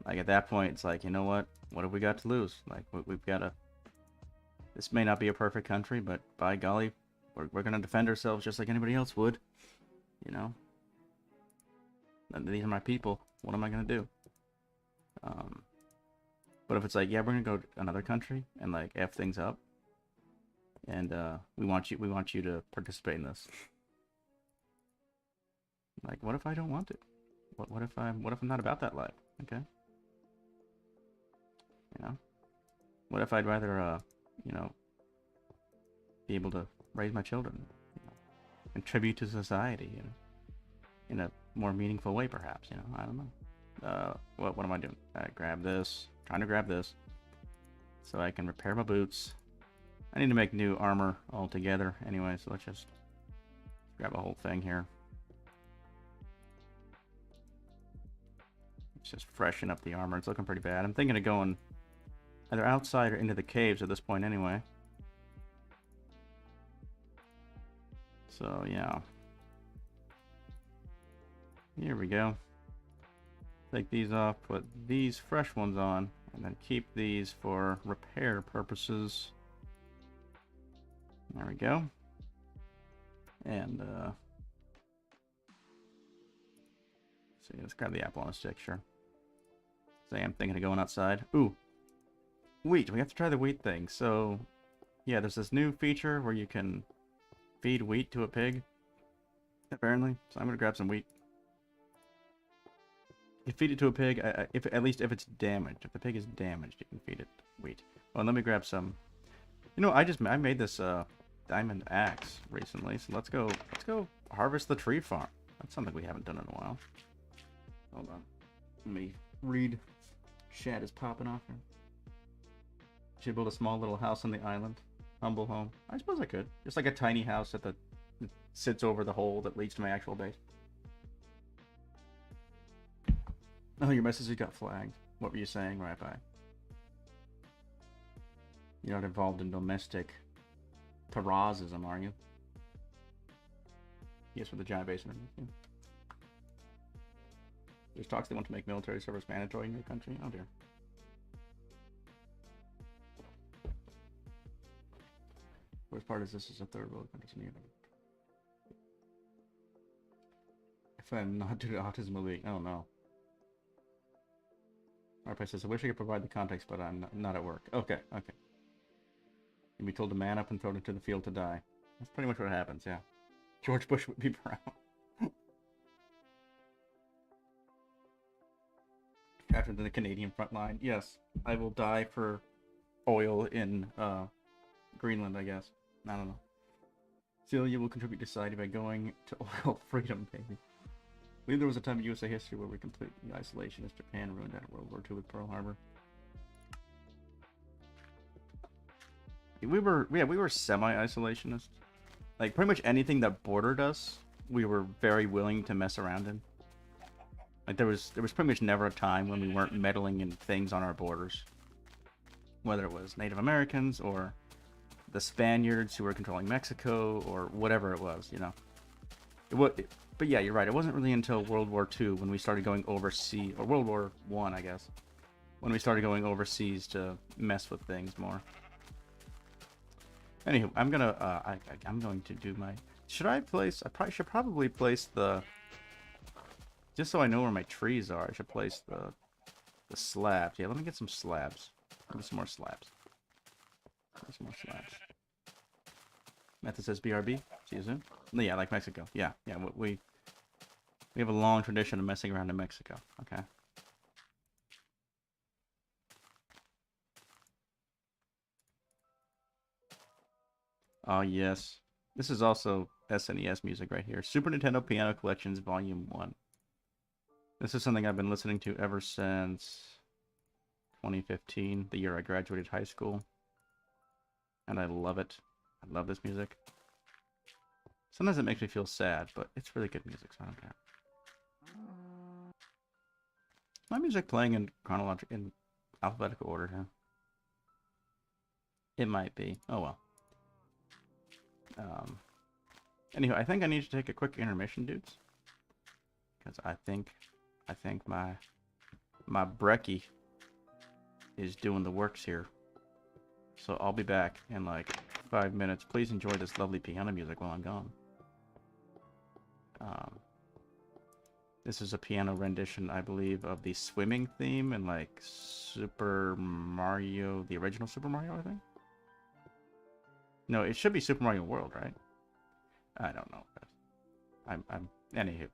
like at that point it's like, you know what have we got to lose? Like we've got to. This may not be a perfect country, but by golly, we're gonna defend ourselves just like anybody else would, you know. And these are my people. What am I gonna do? But if it's like, yeah, we're gonna go to another country and like F things up, and we want you to participate in this. Like, what if I don't want to? What if I'm not about that life? Okay. You know? What if I'd rather you know, be able to raise my children, you know, contribute to society, you know, in a more meaningful way, perhaps, you know, I don't know. What am I doing? Grab this, trying to grab this, so I can repair my boots. I need to make new armor altogether, anyway, so let's just grab a whole thing here. Let's just freshen up the armor. It's looking pretty bad. I'm thinking of going either outside or into the caves at this point, anyway. So, yeah. Here we go. Take these off, put these fresh ones on, and then keep these for repair purposes. There we go. And, see, let's grab the apple on a stick, sure. Say I'm thinking of going outside. Ooh. Wheat. We have to try the wheat thing. So, yeah, there's this new feature where you can feed wheat to a pig, apparently. So I'm going to grab some wheat. You feed it to a pig, at least if it's damaged. If the pig is damaged, you can feed it wheat. Well, let me grab some. You know, I made this diamond axe recently, so let's go harvest the tree farm. That's something we haven't done in a while. Hold on. Let me read. Chat is popping off here. Should build a small little house on the island. Humble home. I suppose I could. Just like a tiny house that sits over the hole that leads to my actual base. Oh, your message got flagged. What were you saying, Rabbi? You're not involved in domestic terrorism, are you? Yes, with the giant base underneath you. There's talks they want to make military service mandatory in your country. Oh dear. Worst part is this is a third world country. If I'm not due to autism movie. Oh no. RP says, I wish I could provide the context, but I'm not at work. Okay, okay. You'd be told to man up and thrown into the field to die. That's pretty much what happens, yeah. George Bush would be proud. Captured in the Canadian front line. Yes, I will die for oil in Greenland, I guess. I don't know. Celia will contribute to society by going to oil freedom, baby. I believe there was a time in USA history where we completely isolationist Japan ruined out World War II with Pearl Harbor. We were semi-isolationist. Like, pretty much anything that bordered us, we were very willing to mess around in. Like, there was pretty much never a time when we weren't meddling in things on our borders. Whether it was Native Americans, or the Spaniards who were controlling Mexico, or whatever it was, you know. But yeah, you're right, it wasn't really until World War II when we started going overseas, or World War I, I guess, when we started going overseas to mess with things more. Anywho, I'm going to do my... I should probably place the... Just so I know where my trees are, I should place the slabs. Yeah, let me get some slabs. Give me some more slabs. Some more slabs. Method says BRB. See you soon. Yeah, like Mexico. Yeah, we have a long tradition of messing around in Mexico. Okay. Oh, yes. This is also SNES music right here. Super Nintendo Piano Collections Volume 1. This is something I've been listening to ever since 2015, the year I graduated high school. And I love it. I love this music. Sometimes it makes me feel sad, but it's really good music, so I don't care. Is my music playing in alphabetical order here? It might be. Oh well. Anyway, I think I need to take a quick intermission, dudes. Because I think my brekkie is doing the works here. So I'll be back in like 5 minutes. Please enjoy this lovely piano music while I'm gone. This is a piano rendition, I believe, of the swimming theme in like Super Mario, the original Super Mario, I think. No, it should be Super Mario World, right? I don't know. Anywho,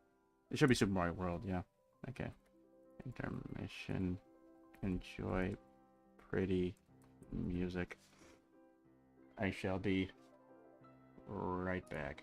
it should be Super Mario World, yeah. Okay. Intermission. Enjoy pretty music. I shall be right back.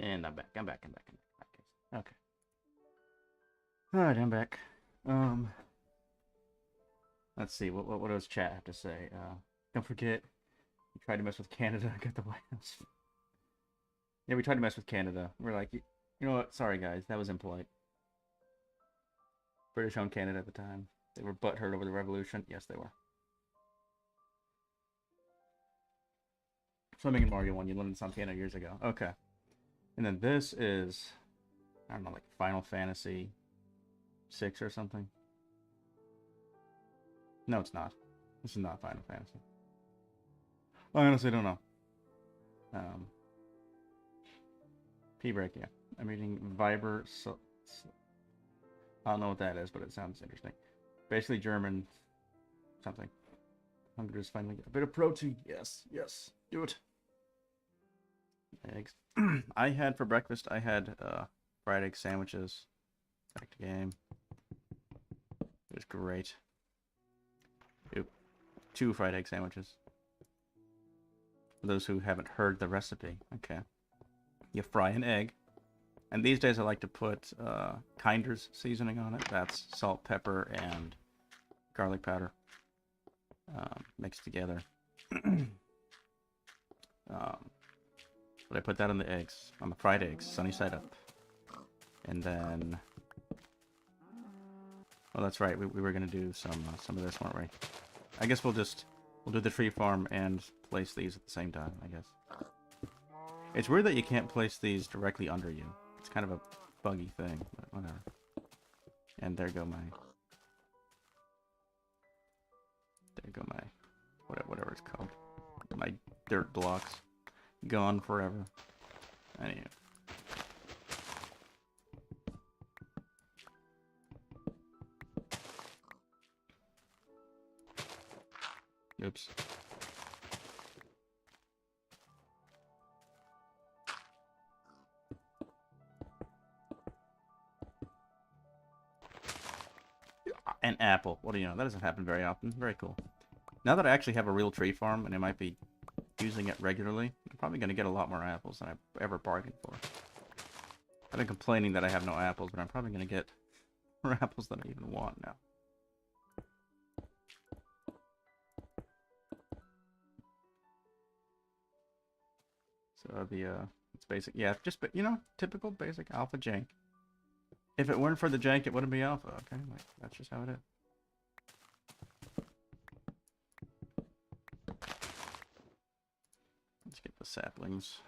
And I'm back. I'm back. Okay. Alright, I'm back. Let's see. What does chat have to say? Don't forget, we tried to mess with Canada. Got the White House. Yeah, we tried to mess with Canada. We're like, you know what? Sorry, guys. That was impolite. British owned Canada at the time. They were butthurt over the revolution. Yes, they were. Swimming in Mario 1. You learned this on piano years ago. Okay. And then this is, I don't know, like Final Fantasy 6 or something. No, it's not. This is not Final Fantasy. I honestly don't know. P-break, yeah. I'm reading Viber. I don't know what that is, but it sounds interesting. Basically German something. Hunger is finally a bit of protein. Yes, yes. Do it. Eggs. I had for breakfast, I had fried egg sandwiches. Back to game. It was great. Oop. 2 fried egg sandwiches. For those who haven't heard the recipe. Okay. You fry an egg. And these days I like to put Kinder's seasoning on it. That's salt, pepper, and garlic powder mixed together. But I put that on the eggs, on the fried eggs, sunny side up. And then, oh, that's right. We were gonna do some of this, weren't we? I guess we'll do the tree farm and place these at the same time. I guess it's weird that you can't place these directly under you. It's kind of a buggy thing, but whatever. And there go my whatever it's called. My dirt blocks. Gone forever. Anyway. Oops. An apple. What do you know? That doesn't happen very often. Very cool. Now that I actually have a real tree farm, and I might be using it regularly, I'm probably going to get a lot more apples than I've ever bargained for. I've been complaining that I have no apples, but I'm probably going to get more apples than I even want now. So it's basic. Yeah, just, you know, typical basic alpha jank. If it weren't for the jank, it wouldn't be alpha. Okay, like, that's just how it is. Let's get the saplings.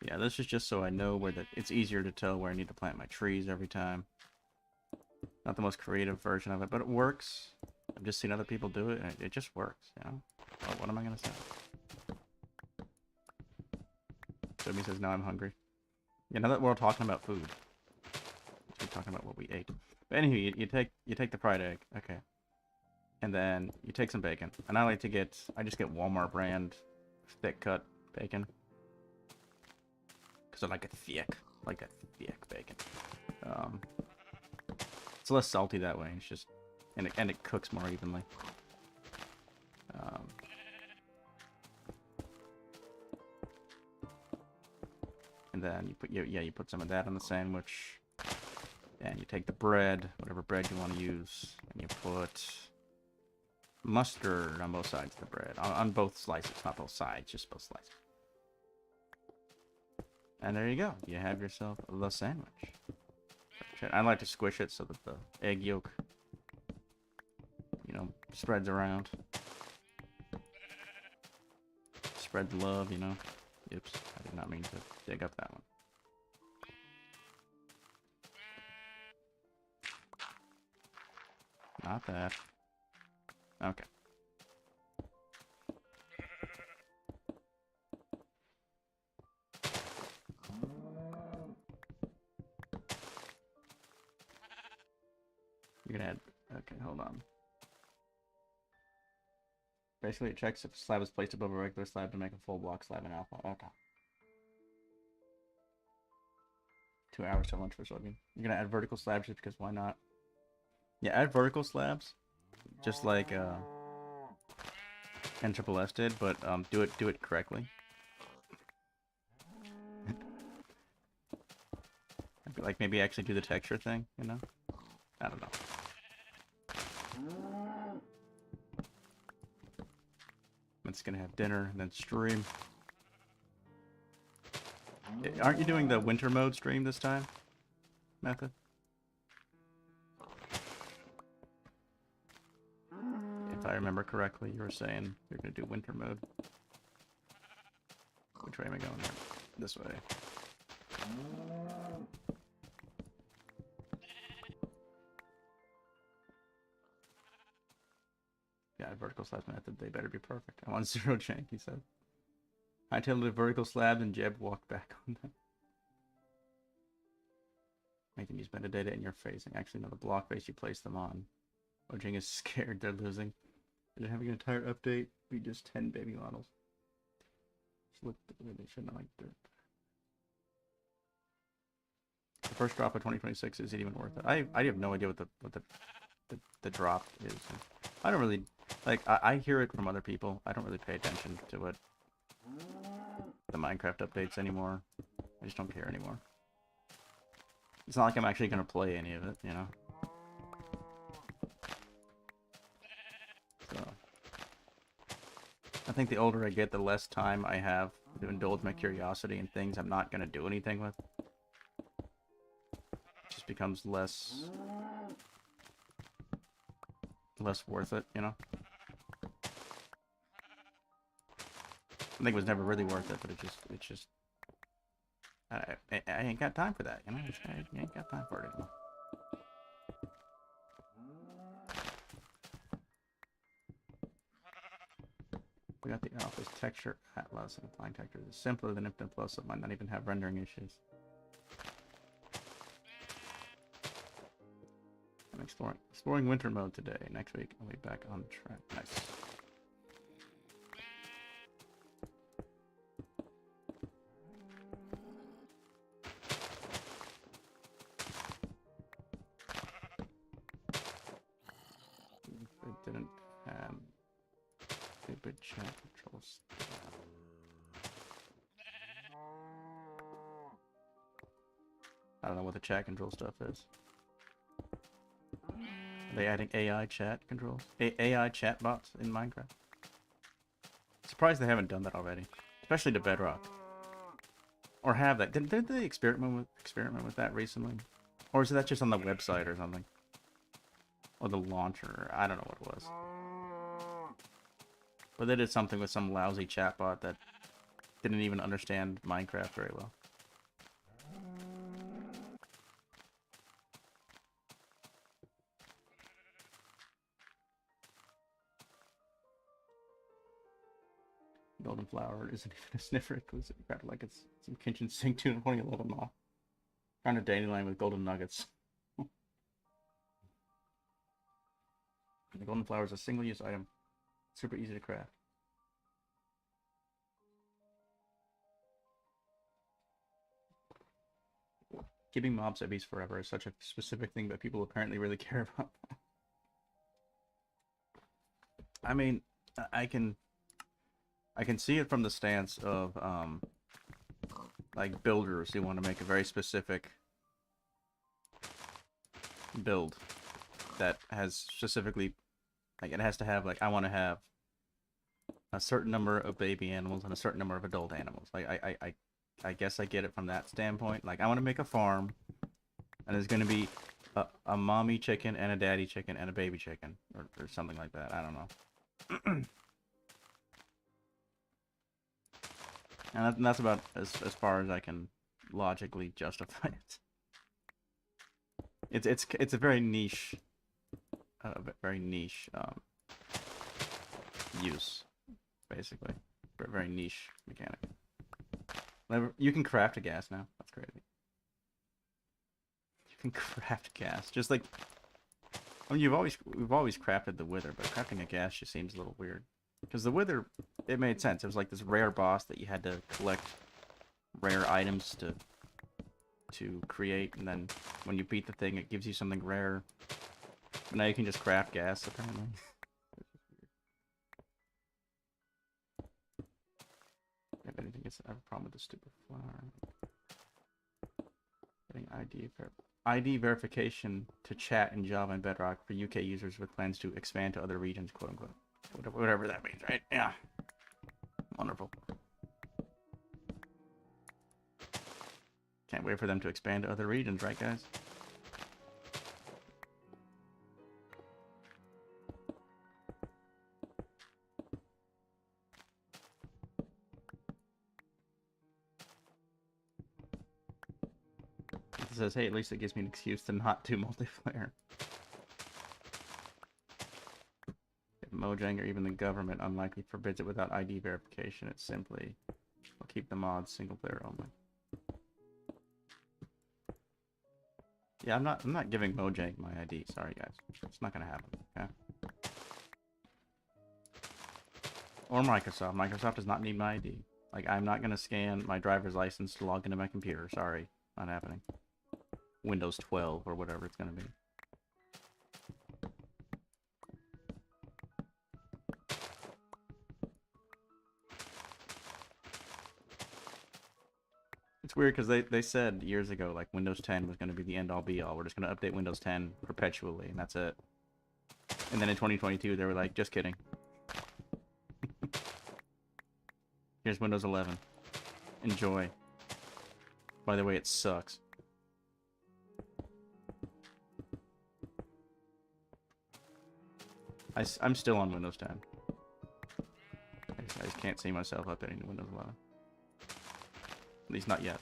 Yeah, this is just so I know where it's easier to tell where I need to plant my trees every time. Not the most creative version of it, but it works. I've just seen other people do it, and it just works, you know? Oh, what am I gonna say? Jimmy says, now I'm hungry. Yeah, now that we're all talking about food. We're talking about what we ate. But anyway, you take the fried egg. Okay. And then you take some bacon. And I just get Walmart brand thick cut bacon. Because I like it thick. I like that thick bacon. It's less salty that way. It's just, and it cooks more evenly. And then you put some of that on the sandwich. And you take the bread, whatever bread you want to use, and you put mustard on both sides of the bread. On both slices, not both sides, just both slices. And there you go. You have yourself the sandwich. I like to squish it so that the egg yolk, you know, spreads around. Spread the love, you know. Oops, I did not mean to dig up that one. Not that. Okay. You're gonna add... Okay, hold on. Basically, it checks if a slab is placed above a regular slab to make a full block slab in alpha. Okay. 2 hours till lunch for soybean. You're gonna add vertical slabs just because why not? Yeah, add vertical slabs. Just like, and Triple S did, but do it correctly. Like maybe actually do the texture thing, you know? I don't know. I'm just gonna have dinner and then stream. Aren't you doing the winter mode stream this time, Method? If I remember correctly, you were saying you're gonna do winter mode. Which way am I going? This way. Yeah, vertical slabs method, they better be perfect. I want 0 jank, he said. I tell the vertical slab and Jeb walked back on them. Make them use metadata in your facing. Actually, no, the block face you place them on. Mojang is scared they're losing. They're having an entire update. Be just 10 baby models. Just look the way they should not like dirt. The first drop of 2026 isn't even worth it. I have no idea what the drop is. I don't really like. I hear it from other people. I don't really pay attention to what the Minecraft updates anymore. I just don't care anymore. It's not like I'm actually gonna play any of it, you know. So I think the older I get, the less time I have to indulge my curiosity in things I'm not gonna do anything with. It just becomes less worth it, you know. I think it was never really worth it, but it's just I ain't got time for that, you know. I ain't got time for it anymore. We got the Alpha's texture atlas and applying texture is simpler than Indev Plus, so it might not even have rendering issues. I'm exploring winter mode today. Next week I'll be back on track. Nice. It didn't have stupid chat controls. I don't know what the chat control stuff is. Are they adding AI chat controls? AI chat bots in Minecraft? Surprised they haven't done that already, especially to Bedrock. Or have that? Didn't they experiment with that recently? Or is that just on the website or something? Or the launcher? I don't know what it was. But they did something with some lousy chatbot that didn't even understand Minecraft very well. Golden Flower isn't even a sniffer exclusive. Crap, like it's some kitchen sink tune in 2011 mall. Trying to dandelion with golden nuggets. The golden flower is a single-use item. Super easy to craft. Keeping mob subbies forever is such a specific thing that people apparently really care about. I mean, I can see it from the stance of like builders who want to make a very specific build that has specifically, like, it has to have, like, I want to have a certain number of baby animals and a certain number of adult animals. Like, I guess I get it from that standpoint. Like, I want to make a farm, and there's going to be a mommy chicken and a daddy chicken and a baby chicken, or something like that. I don't know. And that's about as far as I can logically justify it. It's a very niche, use, basically. Very niche mechanic. You can craft a gas now. That's crazy. You can craft gas, just like, I mean, we've always crafted the Wither, but crafting a gas just seems a little weird. Because the Wither, it made sense. It was like this rare boss that you had to collect rare items to create, and then when you beat the thing, it gives you something rare. But now you can just craft gas, apparently. anything, it's I have a problem with this stupid flower. Getting ID verification to chat in Java and Bedrock for UK users with plans to expand to other regions, quote unquote. Whatever that means, right? Yeah. Wonderful. Can't wait for them to expand to other regions, right, guys? It says, hey, at least it gives me an excuse to not do multiplayer. If Mojang or even the government unlikely forbids it without ID verification, it's simply, will keep the mods single player only. Yeah, I'm not giving Mojang my ID. Sorry, guys. It's not gonna happen, okay? Or Microsoft. Microsoft does not need my ID. Like, I'm not gonna scan my driver's license to log into my computer. Sorry. Not happening. Windows 12 or whatever it's gonna be. It's weird because they said years ago, like, Windows 10 was going to be the end-all be-all. We're just going to update Windows 10 perpetually, and that's it. And then in 2022, they were like, just kidding. Here's Windows 11. Enjoy. By the way, it sucks. I'm still on Windows 10. I just can't see myself updating to Windows 11. At least not yet.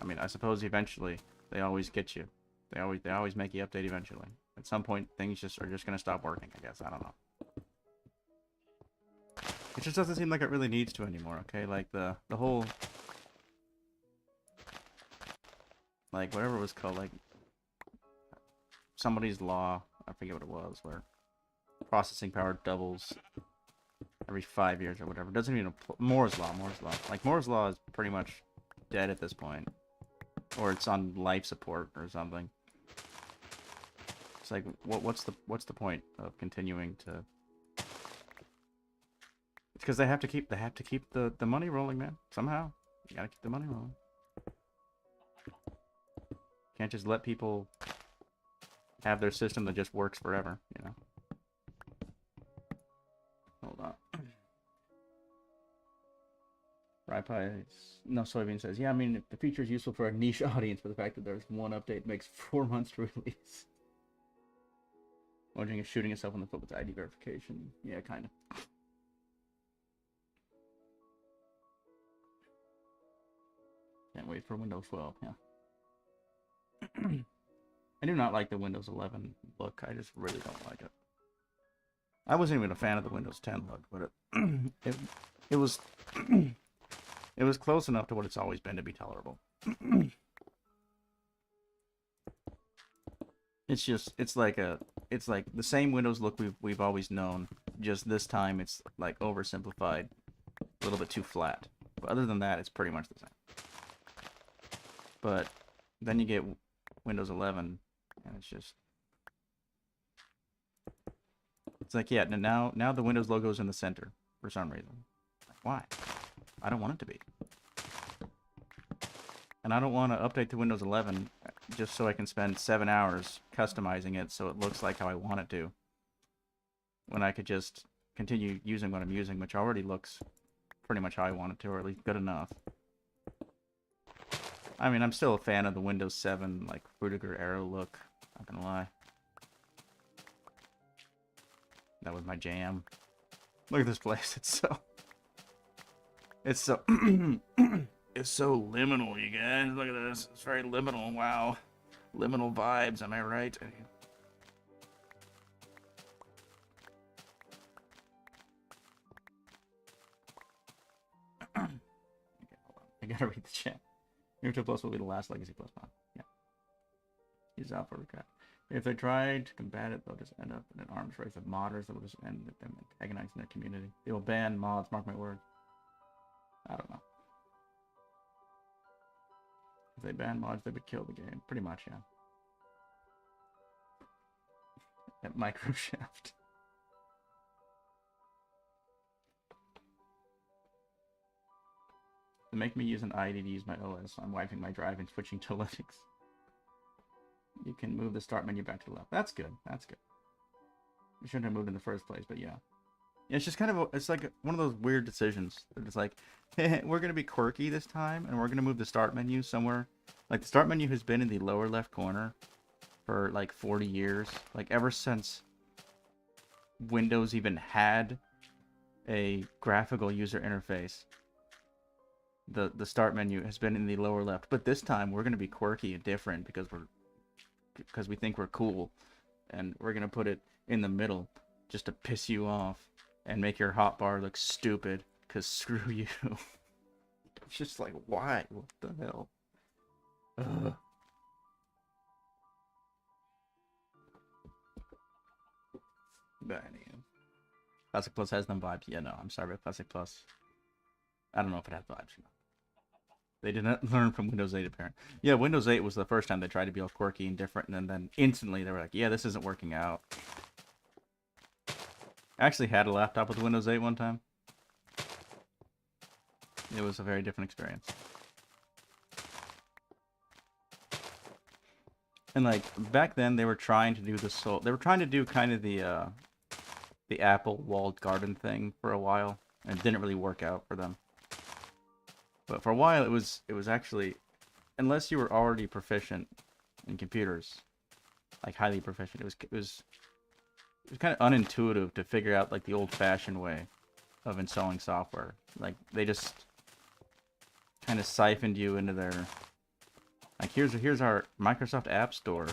I mean, I suppose eventually they always get you. They always make you update eventually. At some point, things are just gonna stop working. I guess I don't know. It just doesn't seem like it really needs to anymore. Okay, like the whole, like whatever it was called, like somebody's law. I forget what it was, where processing power doubles every 5 years or whatever. It doesn't even Moore's law. Like Moore's law is pretty much dead at this point, or it's on life support or something. It's like, what's the point of continuing to? It's because they have to keep the money rolling, man. Somehow you gotta keep the money rolling. Can't just let people have their system that just works forever, you know. Hold on. No, Soybean says, yeah, I mean, the feature is useful for a niche audience, but the fact that there's one update makes 4 months to release. Mojang is shooting itself in the foot with ID verification. Yeah, kind of. Can't wait for Windows 12, yeah. I do not like the Windows 11 look. I just really don't like it. I wasn't even a fan of the Windows 10 look, but it was it was close enough to what it's always been to be tolerable. It's like the same Windows look we've always known. Just this time it's like oversimplified, a little bit too flat. But other than that, it's pretty much the same. But then you get Windows 11, and it's like, yeah, now the Windows logo is in the center for some reason. Why? I don't want it to be. And I don't want to update to Windows 11 just so I can spend 7 hours customizing it so it looks like how I want it to, when I could just continue using what I'm using, which already looks pretty much how I want it to, or at least good enough. I mean, I'm still a fan of the Windows 7, like, Rudiger arrow look, not gonna lie. That was my jam. Look at this place, it's so it's so liminal, you guys. Look at this. It's very liminal. Wow. Liminal vibes, am I right? Okay, hold on. I gotta read the chat. Yoniko Plus will be the last Legacy Plus mod. Yeah. Use Alpha Reshafted. If they try to combat it, they'll just end up in an arms race of modders that will just end with them antagonizing their community. They will ban mods, mark my words. I don't know. If they ban mods, they would kill the game. Pretty much, yeah. At Microshaft. To make me use an ID to use my OS, so I'm wiping my drive and switching to Linux. You can move the start menu back to the left. That's good. That's good. We shouldn't have moved in the first place, but yeah. Yeah, it's just kind of, it's like one of those weird decisions. It's like, hey, we're going to be quirky this time, and we're going to move the start menu somewhere. Like, the start menu has been in the lower left corner for, like, 40 years. Like, ever since Windows even had a graphical user interface, the start menu has been in the lower left. But this time, we're going to be quirky and different because we think we're cool. And we're going to put it in the middle just to piss you off and make your hotbar look stupid, because screw you. It's just like, why? What the hell? Ugh. But anyway. Classic Plus has them vibes. Yeah, no, I'm sorry about Classic Plus. I don't know if it has vibes or not. They didn't learn from Windows 8, apparently. Yeah, Windows 8 was the first time they tried to be all quirky and different, and then instantly they were like, yeah, this isn't working out. I actually had a laptop with Windows 8 one time. It was a very different experience. And like back then, they were trying to do they were trying to do kind of the Apple walled garden thing for a while, and it didn't really work out for them. But for a while, it was actually, unless you were already proficient in computers, like highly proficient, it was kind of unintuitive to figure out like the old-fashioned way of installing software. Like they just kind of siphoned you into their, like, here's our Microsoft App Store,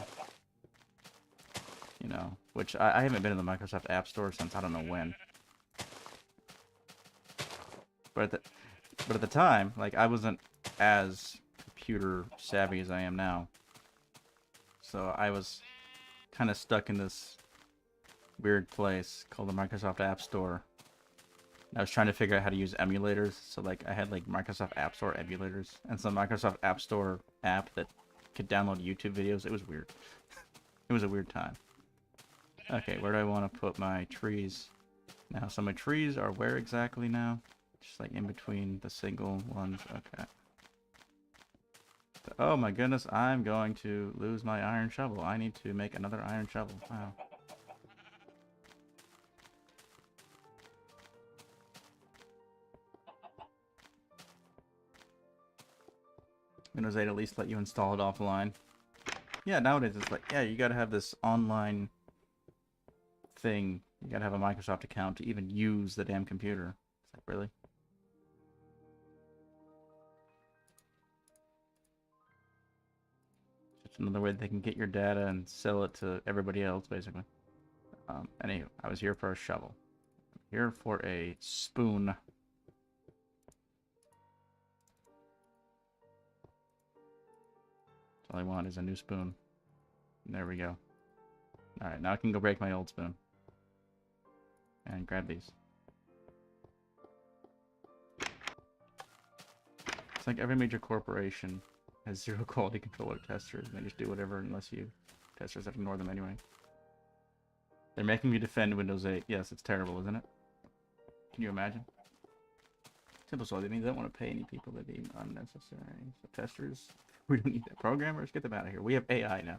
you know, which I haven't been in the Microsoft App Store since I don't know when. But at the time, like, I wasn't as computer savvy as I am now, so I was kind of stuck in this weird place called the Microsoft App Store. I was trying to figure out how to use emulators, so like I had like Microsoft App Store emulators and some Microsoft App Store app that could download YouTube videos. It was weird. It was a weird time. Okay, where do I want to put my trees now? So my trees are where exactly now? Just like in between the single ones. Okay. Oh my goodness, I'm going to lose my iron shovel. I need to make another iron shovel. Wow. Windows 8 at least let you install it offline. Yeah, nowadays it's like, yeah, you gotta have this online thing. You gotta have a Microsoft account to even use the damn computer. It's like, really? Just another way they can get your data and sell it to everybody else, basically. Anyway, I was here for a shovel. I'm here for a spoon. All I want is a new spoon. There we go. Alright, now I can go break my old spoon. And grab these. It's like every major corporation has zero quality control over testers. They just do whatever unless you... Testers have to ignore them anyway. They're making me defend Windows 8. Yes, it's terrible, isn't it? Can you imagine? Simple so they don't want to pay any people that deem unnecessary. So testers, we don't need that. Programmers, get them out of here. We have AI now.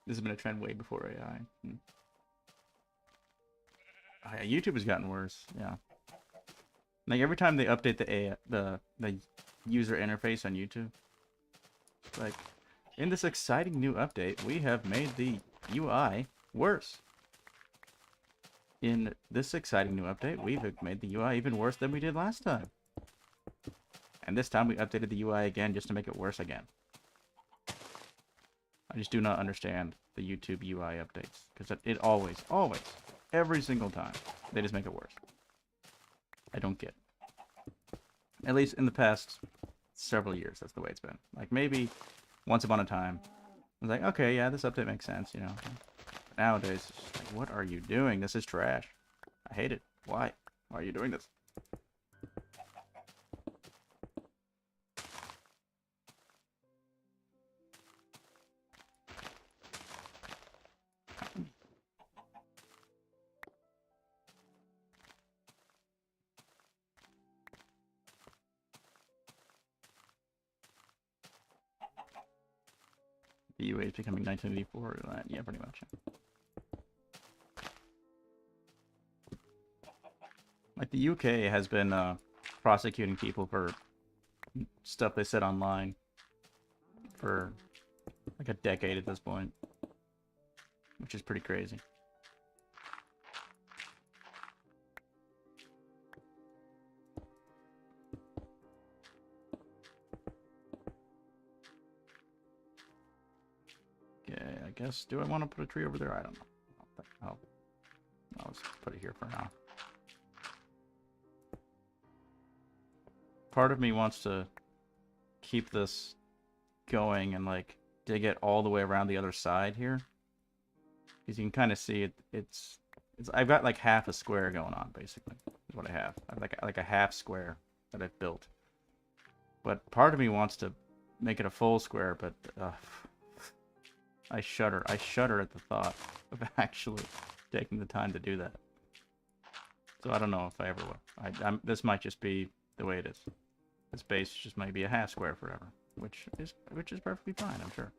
This has been a trend way before AI. Oh, yeah, YouTube has gotten worse. Yeah. Like every time they update the user interface on YouTube, like in this exciting new update, we have made the UI worse. In this exciting new update, we've made the UI even worse than we did last time. And this time we updated the UI again just to make it worse again. I just do not understand the YouTube UI updates. Because it always, every single time, they just make it worse. I don't get it. At least in the past several years, that's the way it's been. Like maybe once upon a time, I was like, okay, yeah, this update makes sense, you know. Nowadays, it's just like, what are you doing? This is trash. I hate it. Why? Why are you doing this? The UA is becoming 1984. Yeah, pretty much. Like the UK has been prosecuting people for stuff they said online for like a decade at this point, which is pretty crazy. Okay, I guess, do I want to put a tree over there? I don't know. I'll just put it here for now. Part of me wants to keep this going and like dig it all the way around the other side here, because you can kind of see it's I've got like half a square going on, basically is what I have. I have like a half square that I've built, but part of me wants to make it a full square, but I shudder at the thought of actually taking the time to do that. So I don't know if I ever will. This might just be the way it is. This base just might be a half square forever, which is perfectly fine, I'm sure.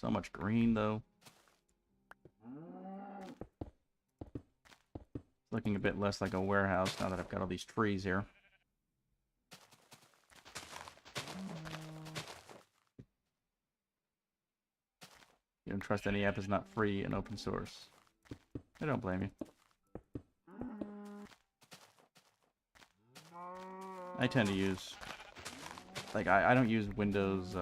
So much green, though. It's looking a bit less like a warehouse now that I've got all these trees here. You don't trust any app is not free and open source. I don't blame you. I tend to use... Like, I don't use Windows...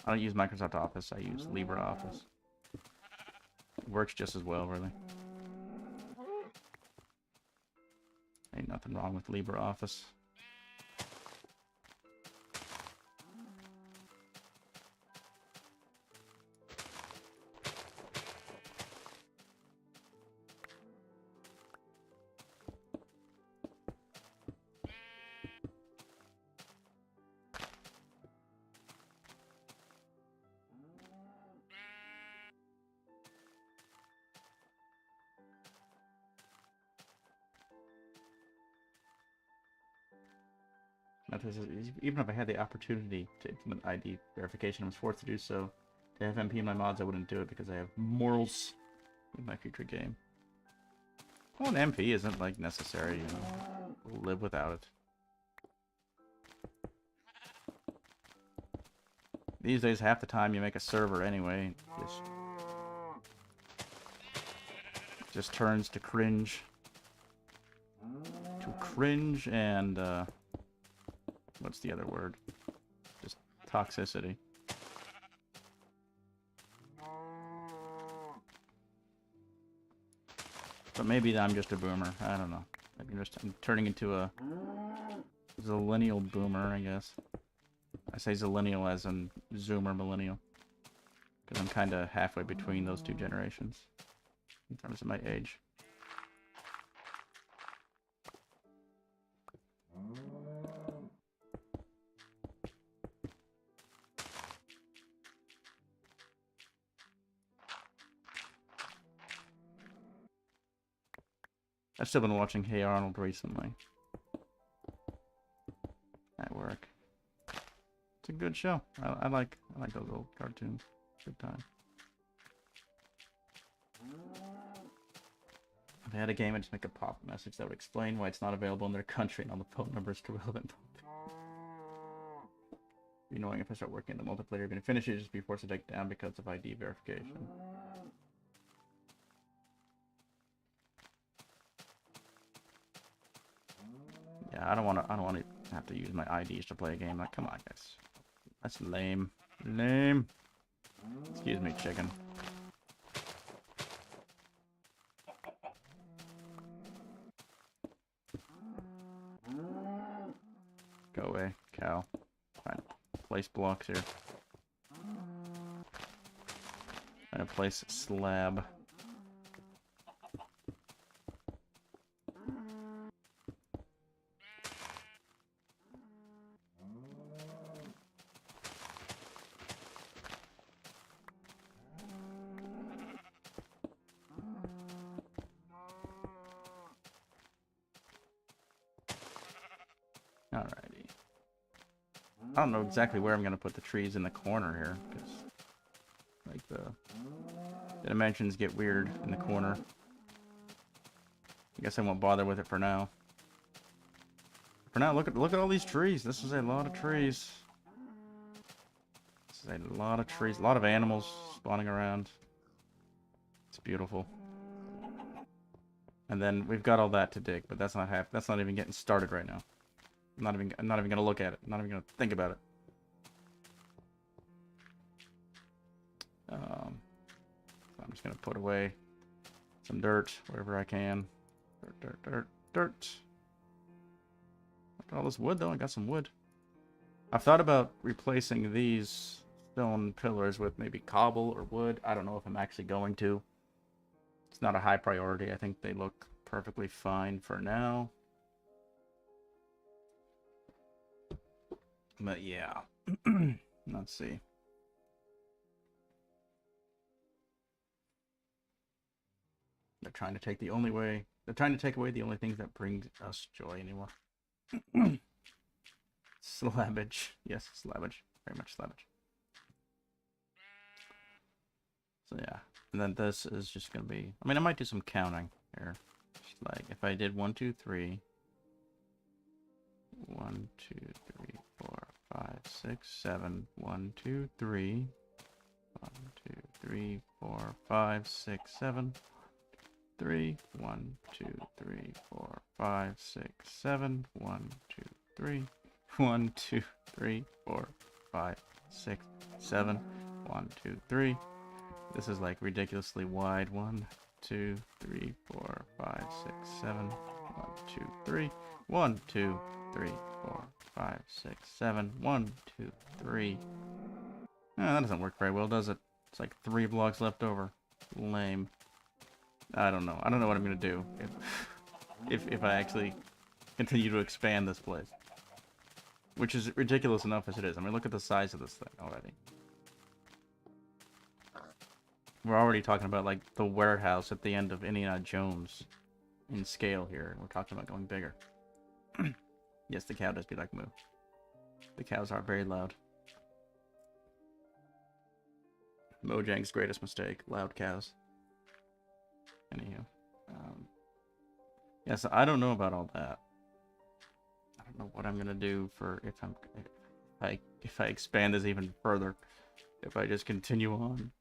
I don't use Microsoft Office, I use LibreOffice. It works just as well, really. Ain't nothing wrong with LibreOffice. Even if I had the opportunity to implement ID verification, I was forced to do so. To have MP in my mods, I wouldn't do it because I have morals in my future game. Well, an MP isn't, like, necessary, you know. We'll live without it. These days, half the time you make a server anyway, just turns to cringe. And, what's the other word? Just toxicity. But maybe I'm just a boomer. I don't know. Maybe I'm turning into a zillennial boomer, I guess. I say zillennial as in zoomer millennial. Because I'm kind of halfway between those two generations. In terms of my age. I've still been watching Hey Arnold recently. At work. It's a good show. I like those old cartoons. Good time. If they had a game, I'd just make a pop message that would explain why it's not available in their country and all the phone numbers to relevant. You knowing if I start working in the multiplayer, you're gonna finish it, just be forced to take it down because of ID verification. Yeah, I don't want to have to use my IDs to play a game. Like, come on, guys. That's lame. Lame. Excuse me, chicken. Go away, cow. Trying to place blocks here. Trying to place slab. Alrighty. I don't know exactly where I'm gonna put the trees in the corner here, because like the dimensions get weird in the corner. I guess I won't bother with it for now. For now, look at all these trees. This is a lot of trees. This is a lot of trees. A lot of animals spawning around. It's beautiful. And then we've got all that to dig, but that's not even getting started right now. I'm not even gonna look at it. I'm not even gonna think about it. So I'm just gonna put away some dirt wherever I can. Dirt. Look at all this wood though. I got some wood. I've thought about replacing these stone pillars with maybe cobble or wood. I don't know if I'm actually going to. It's not a high priority. I think they look perfectly fine for now. But yeah. Let's see. They're trying to take away the only things that brings us joy anymore. Slabbage. Yes, slabbage. Very much slabbage. So yeah. And then this is just gonna be, I mean, I might do some counting here. Just like if I did 1, 2, 3. 1, 2, 3, 4, 5, 6, 7. 1, 2, 3. 1, 2, 3, 4, 5, 6, 7. 3. 1, 2, 3, 4, 5, 6, 7. 1, 2, 3. 1, 2, 3, 4, 5, 6, 7. 1, 2, 3. This is like ridiculously wide. 1, 2, 3, 4, 5, 6, 7. 1, 2, 3. 1, 2, 3, 4, 5, 6, 7. 1, 2, 3. That doesn't work very well, does it? It's like 3 blocks left over. Lame. I don't know. I don't know what I'm gonna do if I actually continue to expand this place, which is ridiculous enough as it is. I mean, look at the size of this thing already. We're already talking about like the warehouse at the end of Indiana Jones in scale here. We're talking about going bigger. Yes, the cow does be like moo. The cows are very loud. Mojang's greatest mistake: loud cows. Anywho, yeah. So I don't know about all that. I don't know what I'm gonna do for if I expand this even further. If I just continue on.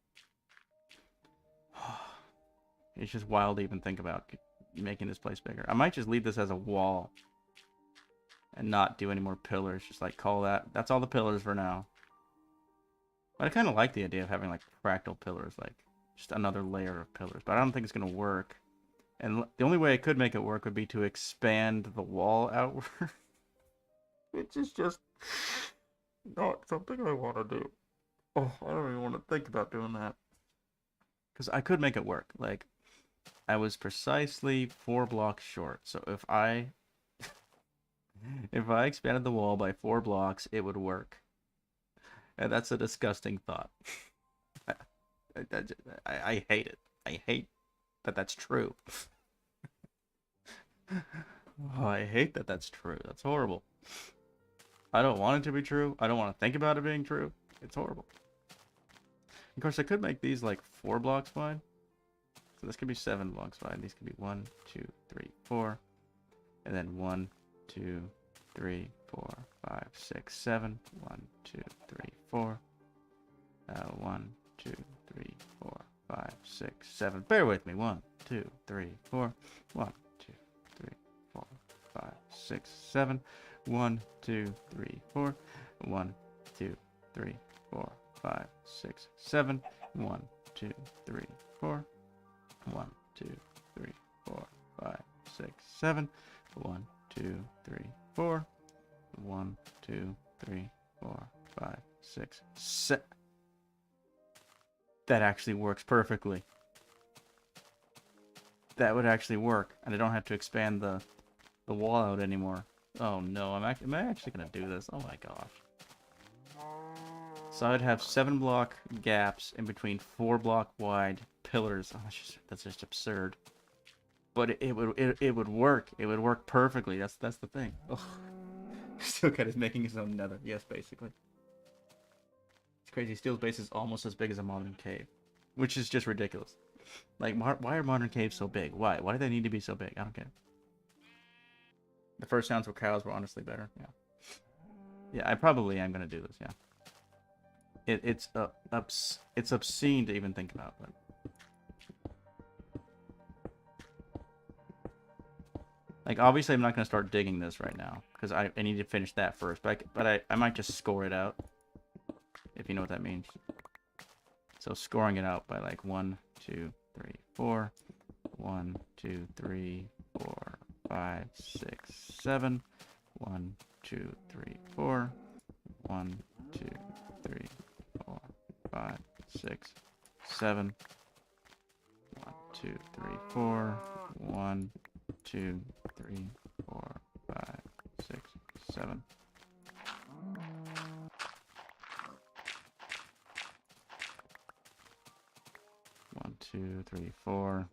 It's just wild to even think about making this place bigger. I might just leave this as a wall and not do any more pillars. Just like call that's all the pillars for now. But I kind of like the idea of having like fractal pillars, like just another layer of pillars. But I don't think it's going to work. And the only way I could make it work would be to expand the wall outward. Which is just not something I want to do. Oh, I don't even want to think about doing that. Because I could make it work. Like, I was precisely 4 blocks short. So if I expanded the wall by 4 blocks, it would work. And that's a disgusting thought. I hate it. I hate that that's true. Oh, I hate that that's true. That's horrible. I don't want it to be true. I don't want to think about it being true. It's horrible. Of course, I could make these like 4 blocks wide. So this could be 7 blocks wide. These could be 1, 2, 3, 4. And then 1, 2, 3, 4, 5, 6, 7. 1, 2, 3, 4. 1, 2, 3, 4, 5, 6, 7. Bear with me. 1, 2, 3, 4. 1, 2, 3, 4, 5, 6, 7. 1, 2, 3, 4. 1, 2, 3, 4, 5, 6, 7. 1, 2, 3, 4. 1, 2, 3, 4, 5, 6, 7. 1, 2, 3, 4. 1, 2, 3, 4, 5, 6, 7. That actually works perfectly. That would actually work, and I don't have to expand the wall out anymore. Oh no, am I actually gonna do this? Oh my gosh. So I'd have 7 block gaps in between 4 block wide pillars. Oh, that's just absurd. But it would work. It would work perfectly. That's the thing. Ugh. Steelcat is making his own nether. Yes, basically. It's crazy. Steel's base is almost as big as a modern cave, which is just ridiculous. Like, why are modern caves so big? Why? Why do they need to be so big? I don't get it. The first sounds of cows were honestly better. Yeah. Yeah, I probably am gonna do this. Yeah. It's obscene to even think about, but. Like, obviously I'm not going to start digging this right now, because I need to finish that first, but I might just score it out, if you know what that means. So scoring it out by like 1, 2, 3, 4, 1, 2, 3, 4, 5, 6, 7, 1, 2, 3, 4, 1, 2, 3, 4, 5, 6, 7, 1, 2, 3, 4, 1, 2, 3, 4, 5, 6, 7. One, two, three, four.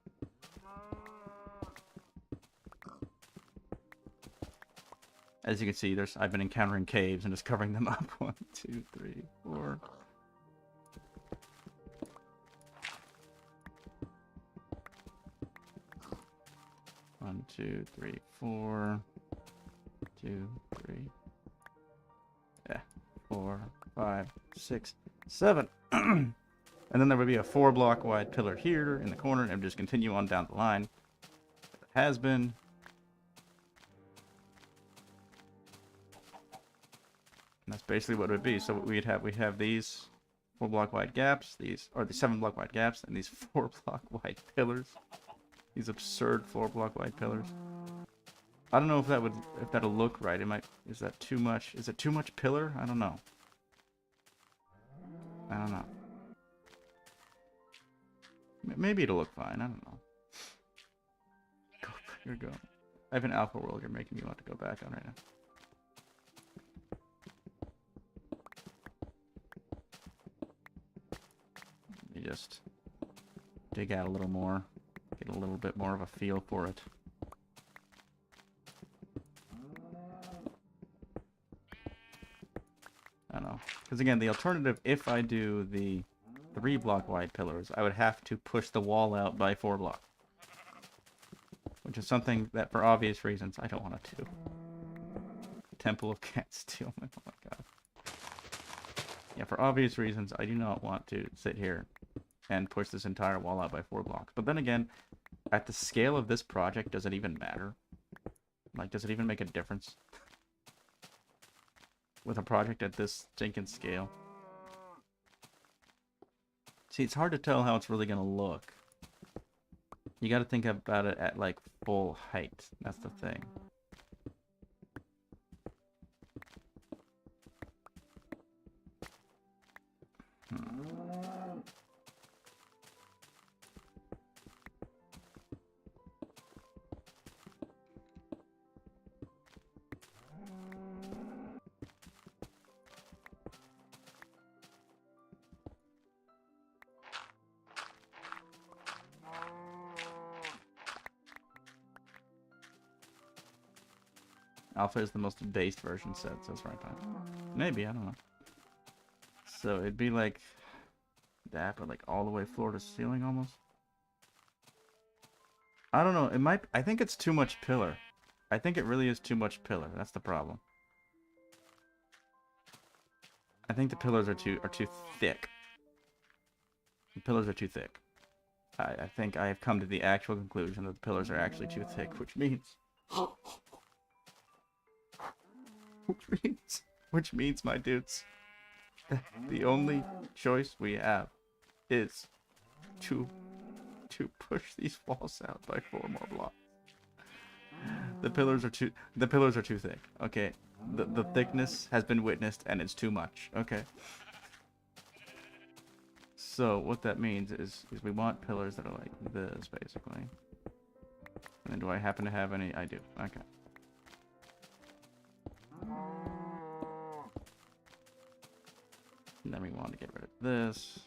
As you can see, I've been encountering caves and just covering them up. 1, 2, 3, 4. One, 2, 3, 4. 2, 3. Yeah. 4, 5, 6, 7. And then there would be a 4-block wide pillar here in the corner, and just continue on down the line. It has been. And that's basically what it would be. So we have these 4-block wide gaps, these are the 7-block wide gaps, and these 4-block wide pillars. These absurd 4-block wide pillars. I don't know if that'll look right. Is that too much? Is it too much pillar? I don't know. I don't know. Maybe it'll look fine. I don't know. Here we go. I have an alpha world you're making me want to go back on right now. Let me just dig out a little more. Get a little bit more of a feel for it. I don't know. Because again, the alternative, if I do the 3-block wide pillars, I would have to push the wall out by 4 blocks. Which is something that, for obvious reasons, I don't want to do. Temple of Cat Steel. Oh my god. Yeah, for obvious reasons, I do not want to sit here and push this entire wall out by 4 blocks. But then again, at the scale of this project, does it even matter? Like, does it even make a difference? With a project at this stinking scale. See, it's hard to tell how it's really going to look. You got to think about it at, like, full height. That's the thing. Alpha is the most based version set, so it's right by. Maybe, I don't know. So it'd be like that, but like all the way floor to ceiling almost. I don't know. It might. I think it's too much pillar. I think it really is too much pillar. That's the problem. I think the pillars are too thick. The pillars are too thick. I think I have come to the actual conclusion that the pillars are actually too thick, which means my dudes, the only choice we have is to push these walls out by 4 more blocks. The pillars are too thick. Okay, the thickness has been witnessed, and it's too much. Okay. So what that means is we want pillars that are like this, basically. And then do I happen to have any? I do. Okay. And then we want to get rid of this.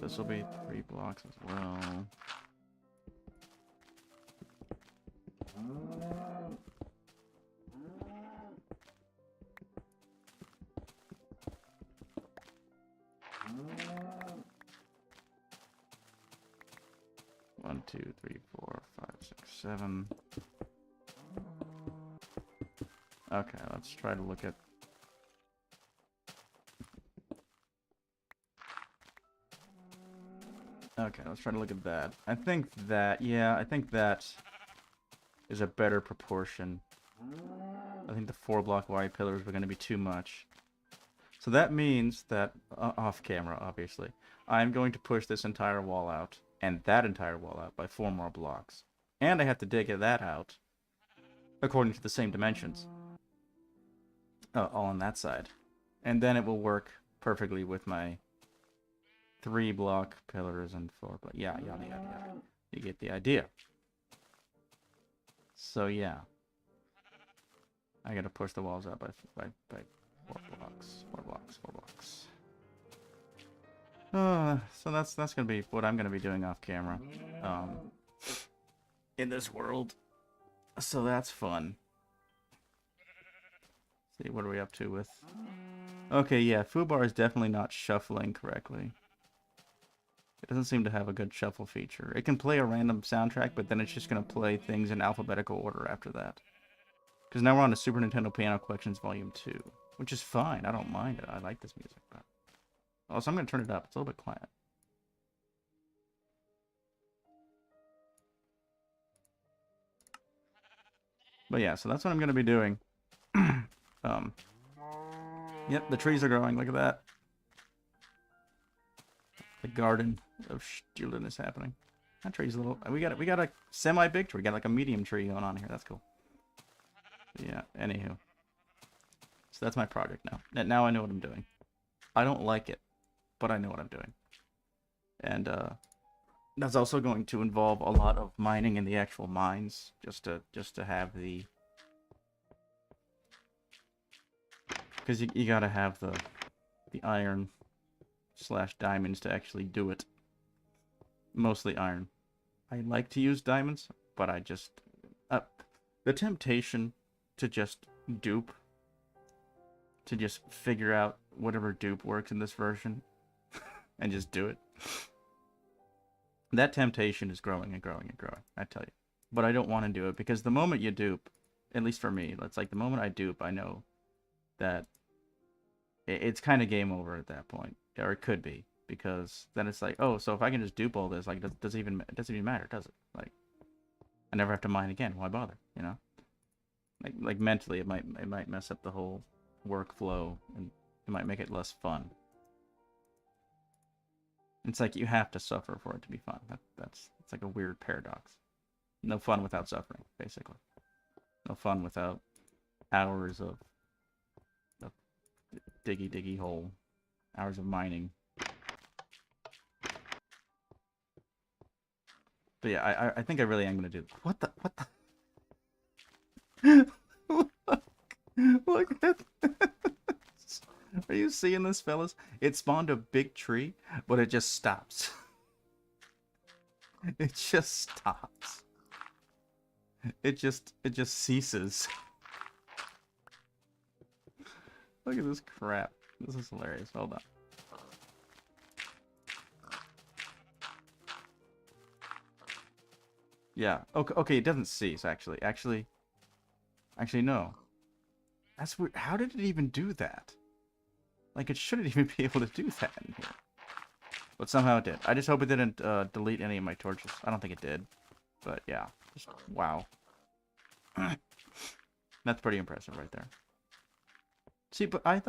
this will be 3 blocks as well. One, two, three, 4, 5, 6, 7. Okay, let's try to look at. Okay, let's try to look at that. I think that, yeah, I think that is a better proportion. I think the 4 block wide pillars were going to be too much. So that means that, off camera, obviously, I'm going to push this entire wall out and that entire wall out by 4 more blocks. And I have to dig that out according to the same dimensions. All on that side. And then it will work perfectly with my 3 block pillars and 4 block. Yeah, yada, yada, yada. You get the idea. So, yeah. I gotta push the walls out by 4 blocks. 4 blocks, 4 blocks. So that's gonna be what I'm gonna be doing off camera. In this world. So that's fun. See, what are we up to with... Okay, yeah, Foobar is definitely not shuffling correctly. It doesn't seem to have a good shuffle feature. It can play a random soundtrack, but then it's just going to play things in alphabetical order after that. Because now we're on to Super Nintendo Piano Collections Volume 2, which is fine. I don't mind it. I like this music. But... Also, I'm going to turn it up. It's a little bit quiet. But yeah, so that's what I'm going to be doing. Yep, the trees are growing. Look at that. The garden of Steleden is happening. That tree's a little... We got a semi-big tree. We got like a medium tree going on here. That's cool. But yeah, anywho. So that's my project now. Now I know what I'm doing. I don't like it, but I know what I'm doing. And that's also going to involve a lot of mining in the actual mines, just to have the... Because you gotta have the iron / diamonds to actually do it. Mostly iron. I like to use diamonds, but I just... the temptation to just dupe, to just figure out whatever dupe works in this version, and just do it. That temptation is growing and growing and growing, I tell you. But I don't want to do it, because the moment you dupe, at least for me, it's like the moment I dupe, I know that it's kind of game over at that point, or it could be, because then it's like, oh, so if I can just dupe all this, like, it doesn't even matter, does it? Like, I never have to mine again. Why bother? You know, like mentally, it might mess up the whole workflow, and it might make it less fun. It's like you have to suffer for it to be fun. It's like a weird paradox. No fun without suffering, basically. No fun without hours of diggy hole, hours of mining. But yeah, I think I really am gonna do. What the? Look at this. Are you seeing this, fellas? It spawned a big tree, but it just stops. It just stops. It just ceases. Look at this crap. This is hilarious. Hold on. Yeah. Okay, it doesn't cease, actually. Actually, no. That's weird. How did it even do that? Like, it shouldn't even be able to do that in here. But somehow it did. I just hope it didn't delete any of my torches. I don't think it did. But yeah. Just, wow. That's pretty impressive right there. See, but I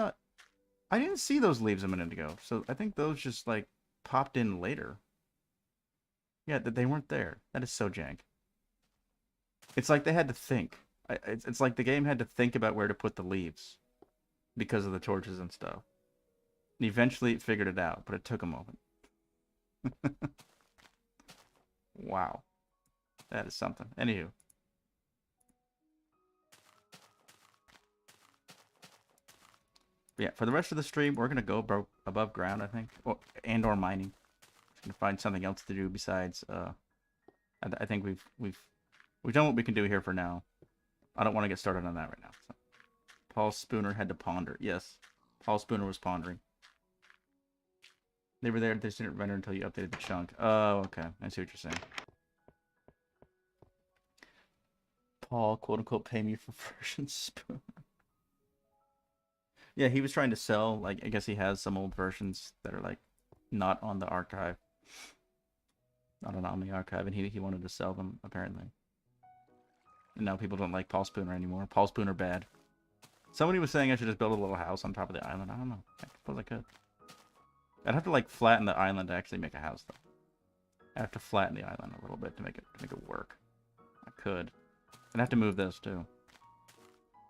didn't see those leaves a minute ago. So I think those just, like, popped in later. Yeah, they weren't there. That is so jank. It's like they had to think. It's like the game had to think about where to put the leaves. Because of the torches and stuff. And eventually it figured it out, but it took a moment. Wow. That is something. Anywho. Yeah, for the rest of the stream, we're going to go above ground, I think. Or mining. Gonna find something else to do besides. I think we've done what we can do here for now. I don't want to get started on that right now. So. Paul Spooner had to ponder. Yes, Paul Spooner was pondering. They were there. They didn't render until you updated the chunk. Oh, okay. I see what you're saying. Paul, quote unquote, pay me for version spoon. Yeah, he was trying to sell. Like, I guess he has some old versions that are like not on the archive. Not on the archive, and he wanted to sell them apparently. And now people don't like Paul Spooner anymore. Paul Spooner bad. Somebody was saying I should just build a little house on top of the island. I don't know. I suppose I could. I'd have to like flatten the island to actually make a house though. I have to flatten the island a little bit to make it work. I could. I'd have to move this too.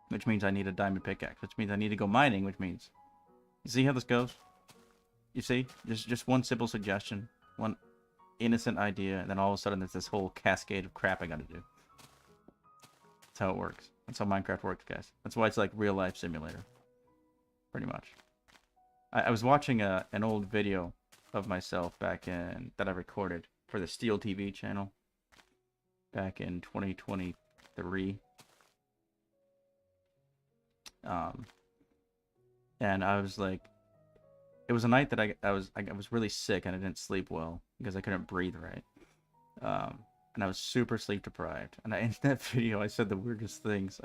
Which means I need a diamond pickaxe. Which means I need to go mining. Which means, you see how this goes? You see? Just one simple suggestion, one innocent idea, and then all of a sudden there's this whole cascade of crap I got to do. That's how it works. That's how Minecraft works, guys. That's why it's like real life simulator. Pretty much. I was watching an old video of myself back in that I recorded for the Steel TV channel back in 2023. And I was like, it was a night that I was really sick and I didn't sleep well because I couldn't breathe right. And I was super sleep deprived. And in that video, I said the weirdest things.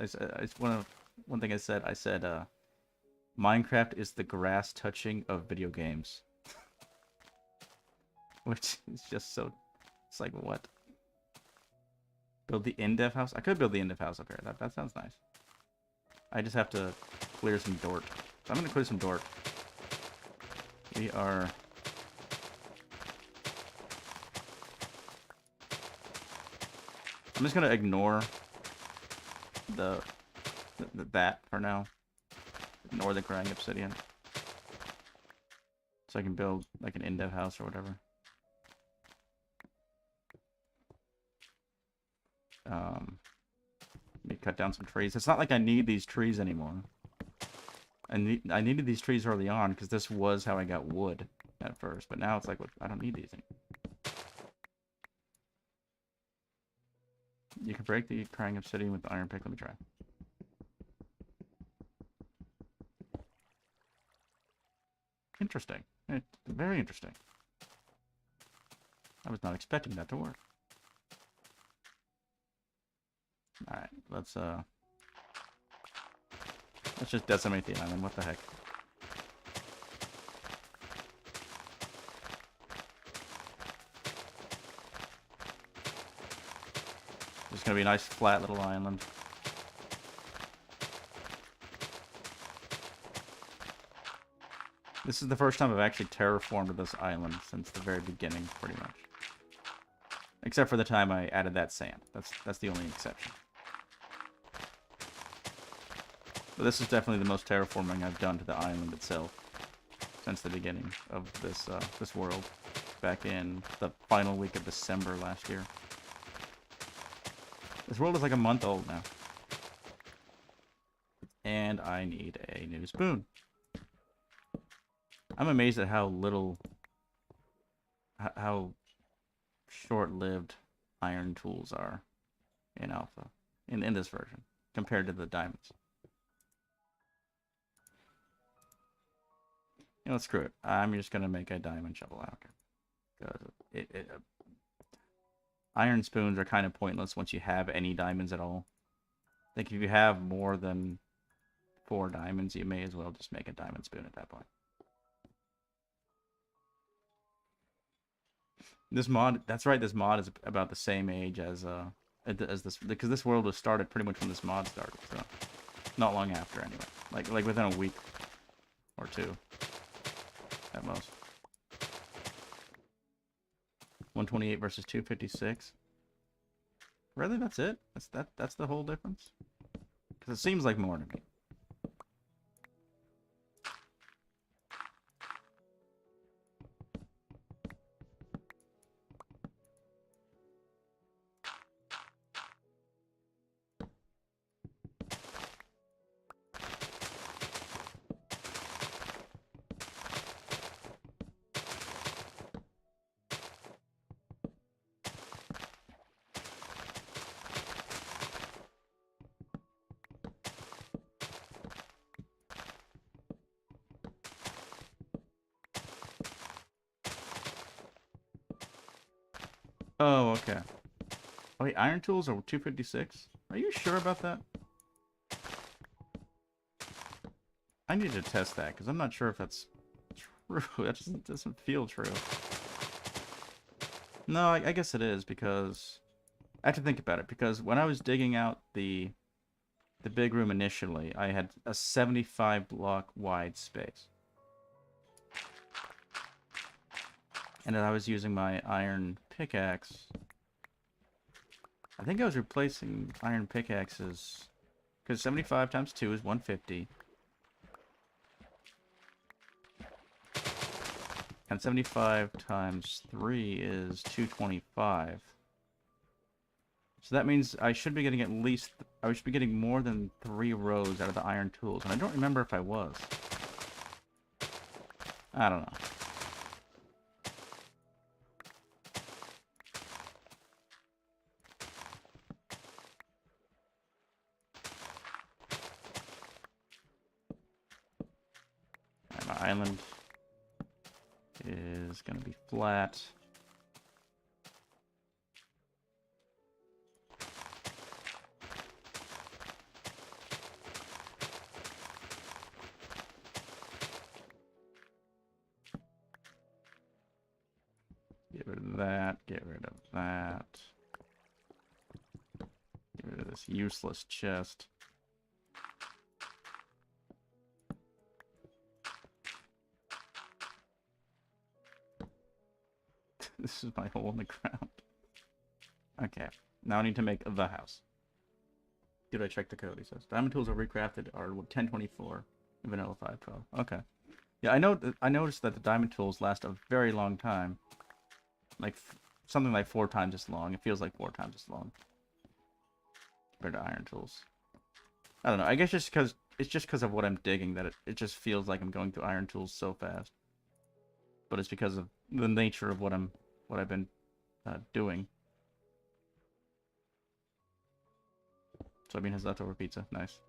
One thing I said, Minecraft is the grass touching of video games. Which is just so, it's like, what? Build the Indev house? I could build the Indev house up here. That sounds nice. I just have to clear some dirt. So I'm going to clear some dirt. We are... I'm just going to ignore that for now. Ignore the crying obsidian. So I can build like an Indev house or whatever. Let me cut down some trees. It's not like I need these trees anymore. I needed these trees early on because this was how I got wood at first. But now it's like, I don't need these anymore. You can break the crying obsidian with the iron pick. Let me try. Interesting. Very interesting. I was not expecting that to work. Alright, let's just decimate the island. What the heck? It's gonna be a nice flat little island. This is the first time I've actually terraformed this island since the very beginning, pretty much. Except for the time I added that sand. That's the only exception. But this is definitely the most terraforming I've done to the island itself since the beginning of this world, back in the final week of December last year. This world is like a month old now. And I need a new spoon. I'm amazed at how little, how short-lived iron tools are in Alpha, in this version, compared to the diamonds. You know, screw it. I'm just gonna make a diamond shovel out here. Iron spoons are kind of pointless once you have any diamonds at all. Like if you have more than 4 diamonds, you may as well just make a diamond spoon at that point. This mod, that's right, this mod is about the same age as this, because this world was started pretty much when this mod started, so not long after anyway. Like within a week or two at most. 128 versus 256. Really, that's it? That's the whole difference? Because it seems like more to me. Oh, okay. Oh, wait, iron tools are 256? Are you sure about that? I need to test that, because I'm not sure if that's true. That doesn't feel true. No, I guess it is, because... I have to think about it, because when I was digging out the big room initially, I had a 75 block wide space. And then I was using my iron pickaxe. I think I was replacing iron pickaxes, because 75 times 2 is 150. And 75 times 3 is 225. So that means I should be getting at least... I should be getting more than 3 rows out of the iron tools. And I don't remember if I was. I don't know. And my island is going to be flat. Get rid of that, get rid of that. Get rid of this useless chest. This is my hole in the ground. Okay, now I need to make the house. Did I check the code? He says diamond tools are recrafted are 1024 vanilla 512. Okay. Yeah, I noticed that the diamond tools last a very long time. Like something like 4 times as long. It feels like 4 times as long compared to iron tools. I don't know. I guess it's just because of what I'm digging that it just feels like I'm going through iron tools so fast. But it's because of the nature of what I've been doing. Soybean has leftover pizza. Nice.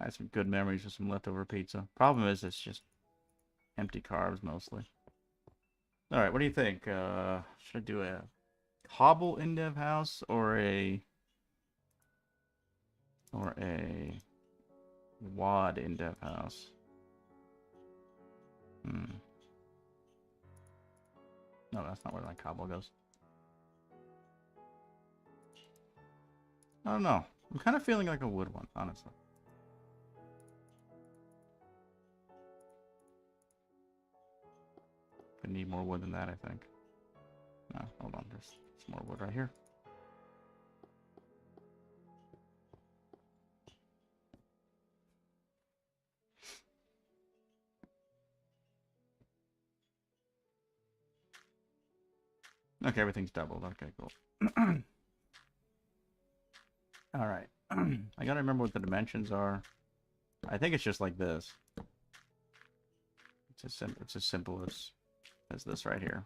I have some good memories of some leftover pizza. Problem is, it's just empty carbs mostly. Alright, what do you think? Should I do a hobble Indev house or a wad Indev house? No, that's not where my cobble goes. I don't know. I'm kind of feeling like a wood one, honestly. I need more wood than that, I think. No, hold on. There's more wood right here. Okay, everything's doubled. Okay, cool. Alright. I gotta remember what the dimensions are. I think it's just like this. It's as simple as this right here.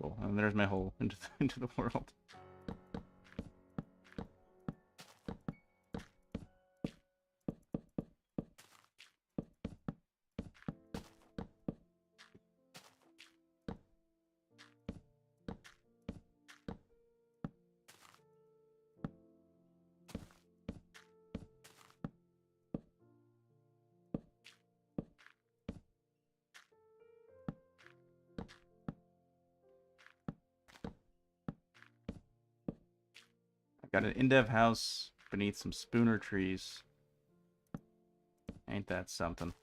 Cool. And there's my hole into the world. Got an Indev house beneath some spooner trees. Ain't that something?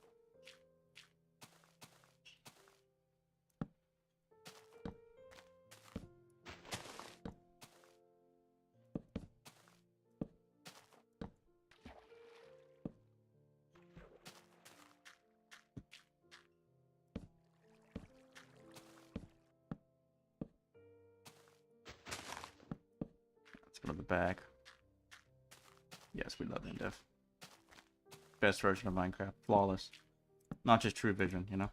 back. Yes, we love Indev. Best version of Minecraft. Flawless. Not just True Vision, you know?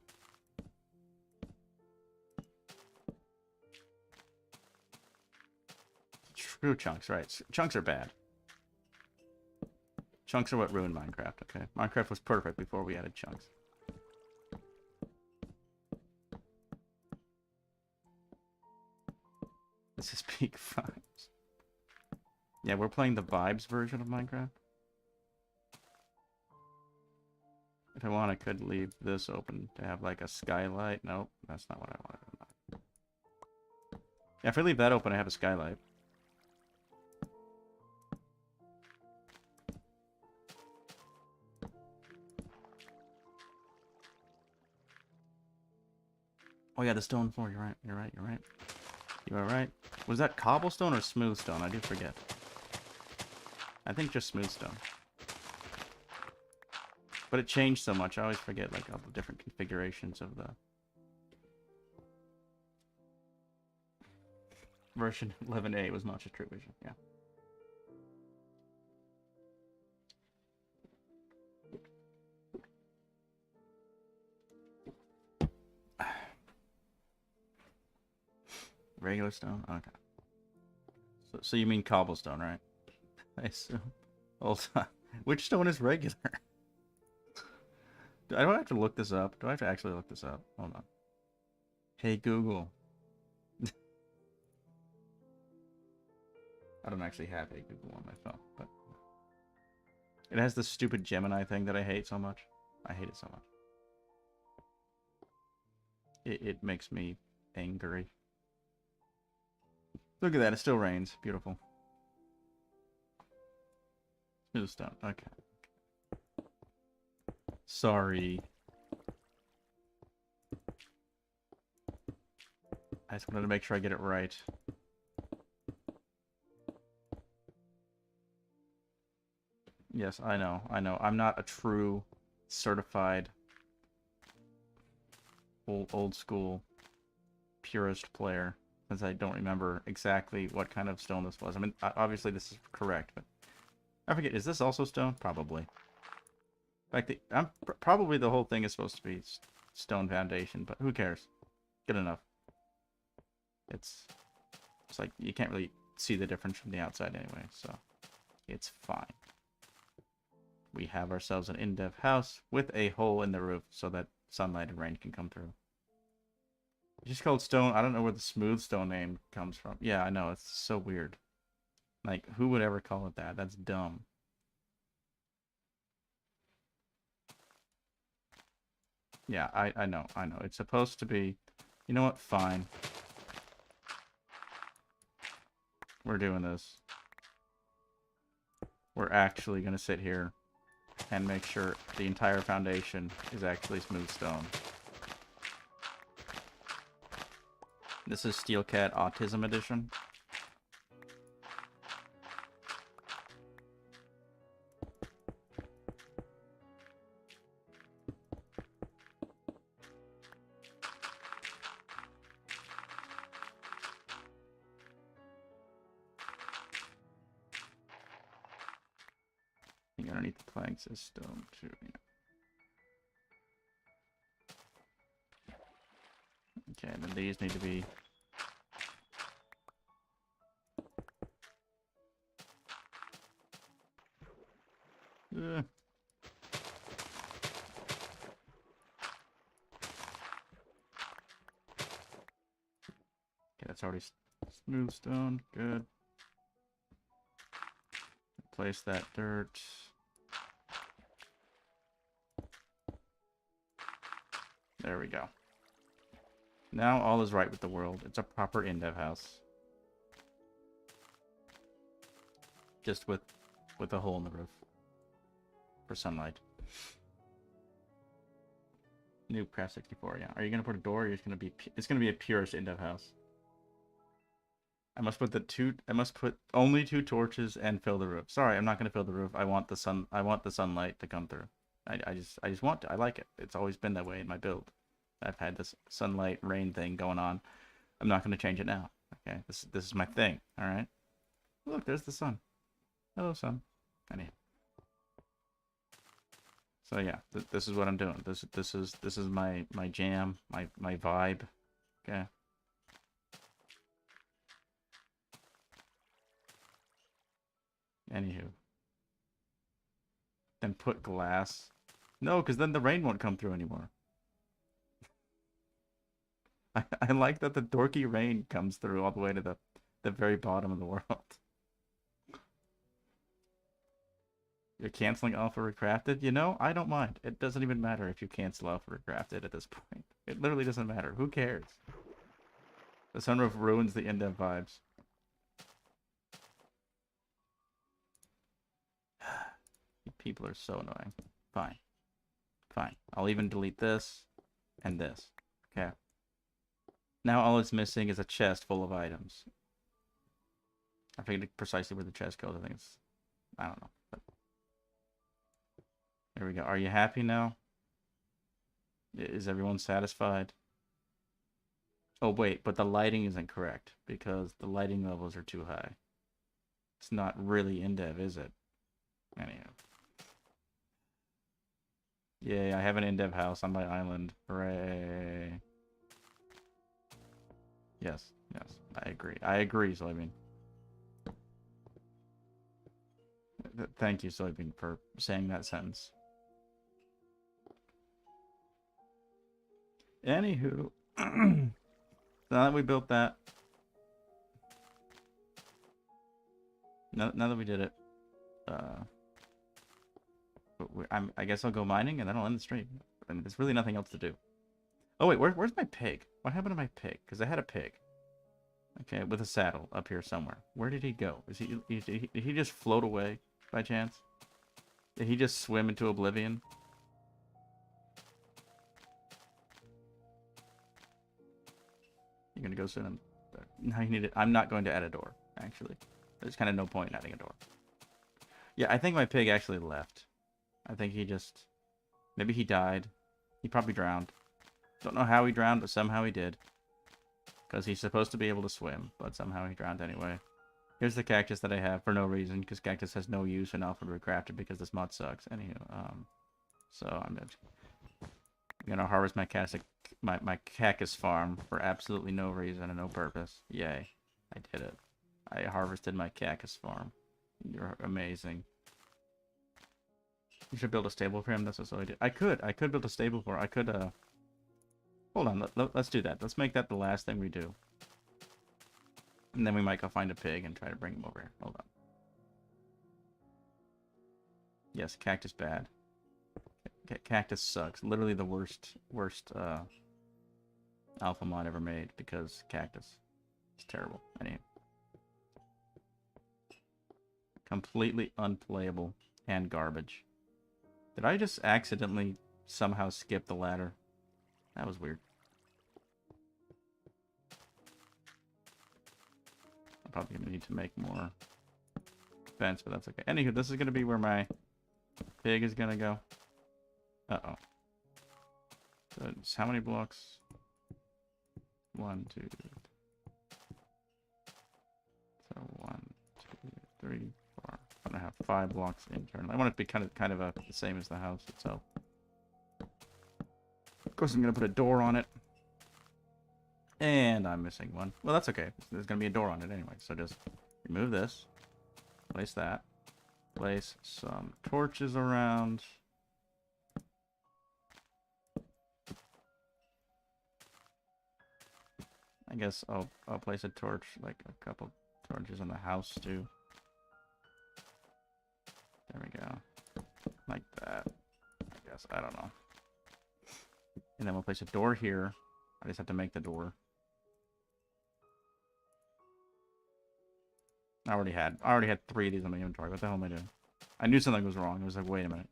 True chunks, right. Chunks are bad. Chunks are what ruined Minecraft, okay? Minecraft was perfect before we added chunks. This is peak vibes. Yeah, we're playing the vibes version of Minecraft. If I want, I could leave this open to have like a skylight. Nope, that's not what I wanted. Yeah, if I leave that open, I have a skylight. Oh yeah, the stone floor. You're right. You're right. You're right. You are right. Was that cobblestone or smooth stone? I do forget. I think just smooth stone. But it changed so much. I always forget like all the different configurations of the version 11A was not just True Vision. Yeah. Regular stone? Okay. So you mean cobblestone, right? I assume. Hold on. Which stone is regular? Do I have to look this up? Do I have to actually look this up? Hold on. Hey Google. I don't actually have Hey Google on my phone, but it has this stupid Gemini thing that I hate so much. I hate it so much. It makes me angry. Look at that, it still rains. Beautiful. Smooth stone. Okay. Sorry. I just wanted to make sure I get it right. Yes, I know. I'm not a true certified old school purist player, since I don't remember exactly what kind of stone this was. I mean, obviously this is correct, but I forget. Is this also stone? Probably. In fact, probably the whole thing is supposed to be stone foundation, but who cares? Good enough. It's like you can't really see the difference from the outside anyway, so it's fine. We have ourselves an Indev house with a hole in the roof so that sunlight and rain can come through. It's just called stone. I don't know where the smooth stone name comes from. Yeah, I know. It's so weird. Like, who would ever call it that? That's dumb. Yeah, I know. It's supposed to be... You know what? Fine. We're doing this. We're actually going to sit here and make sure the entire foundation is actually smooth stone. This is Steel Cat Autism Edition. I think underneath the planks is stone too. Yeah. Okay, then these need to be... Okay, that's already smooth stone. Good. Place that dirt. There we go. Now all is right with the world. It's a proper Indev house. Just with a hole in the roof. For sunlight. New Craft 64, yeah. Are you gonna put a door or it's gonna be a purest Indev house? I must put only 2 torches and fill the roof. Sorry, I'm not gonna fill the roof. I want the sunlight to come through. I just want to. I like it. It's always been that way in my build. I've had this sunlight rain thing going on. I'm not gonna change it now. Okay, this is my thing. All right. Look, there's the sun. Hello, sun. Anyhow. So yeah, this is what I'm doing. This is my jam, my vibe. Okay. Anywho. Then put glass. No, because then the rain won't come through anymore. I like that the dorky rain comes through all the way to the very bottom of the world. You're canceling Alpha Recrafted? You know, I don't mind. It doesn't even matter if you cancel Alpha Recrafted at this point. It literally doesn't matter. Who cares? The sunroof ruins the Indev vibes. People are so annoying. Fine. Fine. I'll even delete this and this. Okay. Now all it's missing is a chest full of items. I figured precisely where the chest goes. I think it's... I don't know. But... There we go. Are you happy now? Is everyone satisfied? Oh, wait. But the lighting isn't correct. Because the lighting levels are too high. It's not really Indev, is it? Anyhow. Yay, I have an Indev house on my island. Hooray. Yes, yes, I agree. I agree, Soybean. Thank you, Soybean, for saying that sentence. Anywho, now that we built that, now that we did it, I guess I'll go mining and then I'll end the stream. I mean, there's really nothing else to do. Oh wait, where's my pig? What happened to my pig? Because I had a pig. Okay, with a saddle up here somewhere. Where did he go? Did he just float away by chance? Did he just swim into oblivion? You're gonna go sit in. Now you need it. I'm not going to add a door. Actually, there's kind of no point in adding a door. Yeah, I think my pig actually left. I think he just... Maybe he died. He probably drowned. Don't know how he drowned, but somehow he did. Because he's supposed to be able to swim, but somehow he drowned anyway. Here's the cactus that I have for no reason, because cactus has no use in Alpha Recrafted because this mod sucks. Anywho, so I'm gonna harvest my cactus farm for absolutely no reason and no purpose. Yay. I did it. I harvested my cactus farm. You're amazing. You should build a stable for him. That's what I did. I could build a stable for him. I could, hold on. Let's do that. Let's make that the last thing we do. And then we might go find a pig and try to bring him over here. Hold on. Yes, cactus bad. Cactus sucks. Literally the worst alpha mod ever made because cactus is terrible. Anyway. Completely unplayable and garbage. Did I just accidentally somehow skip the ladder? That was weird. I'm probably going to need to make more fence, but that's okay. Anywho, this is going to be where my pig is going to go. Uh-oh. So it's how many blocks? 1, 2. So 1, 2, 3, 4. I'm going to have 5 blocks internally. I want it to be kind of the same as the house itself. Of course, I'm going to put a door on it. And I'm missing one. Well, that's okay. There's going to be a door on it anyway. So just remove this. Place that. Place some torches around. I guess I'll place a torch, like a couple torches in the house too. There we go. Like that. I guess. I don't know. And then we'll place a door here. I just have to make the door. I already had 3 of these in my inventory. What the hell am I doing? I knew something was wrong. I was like, wait a minute.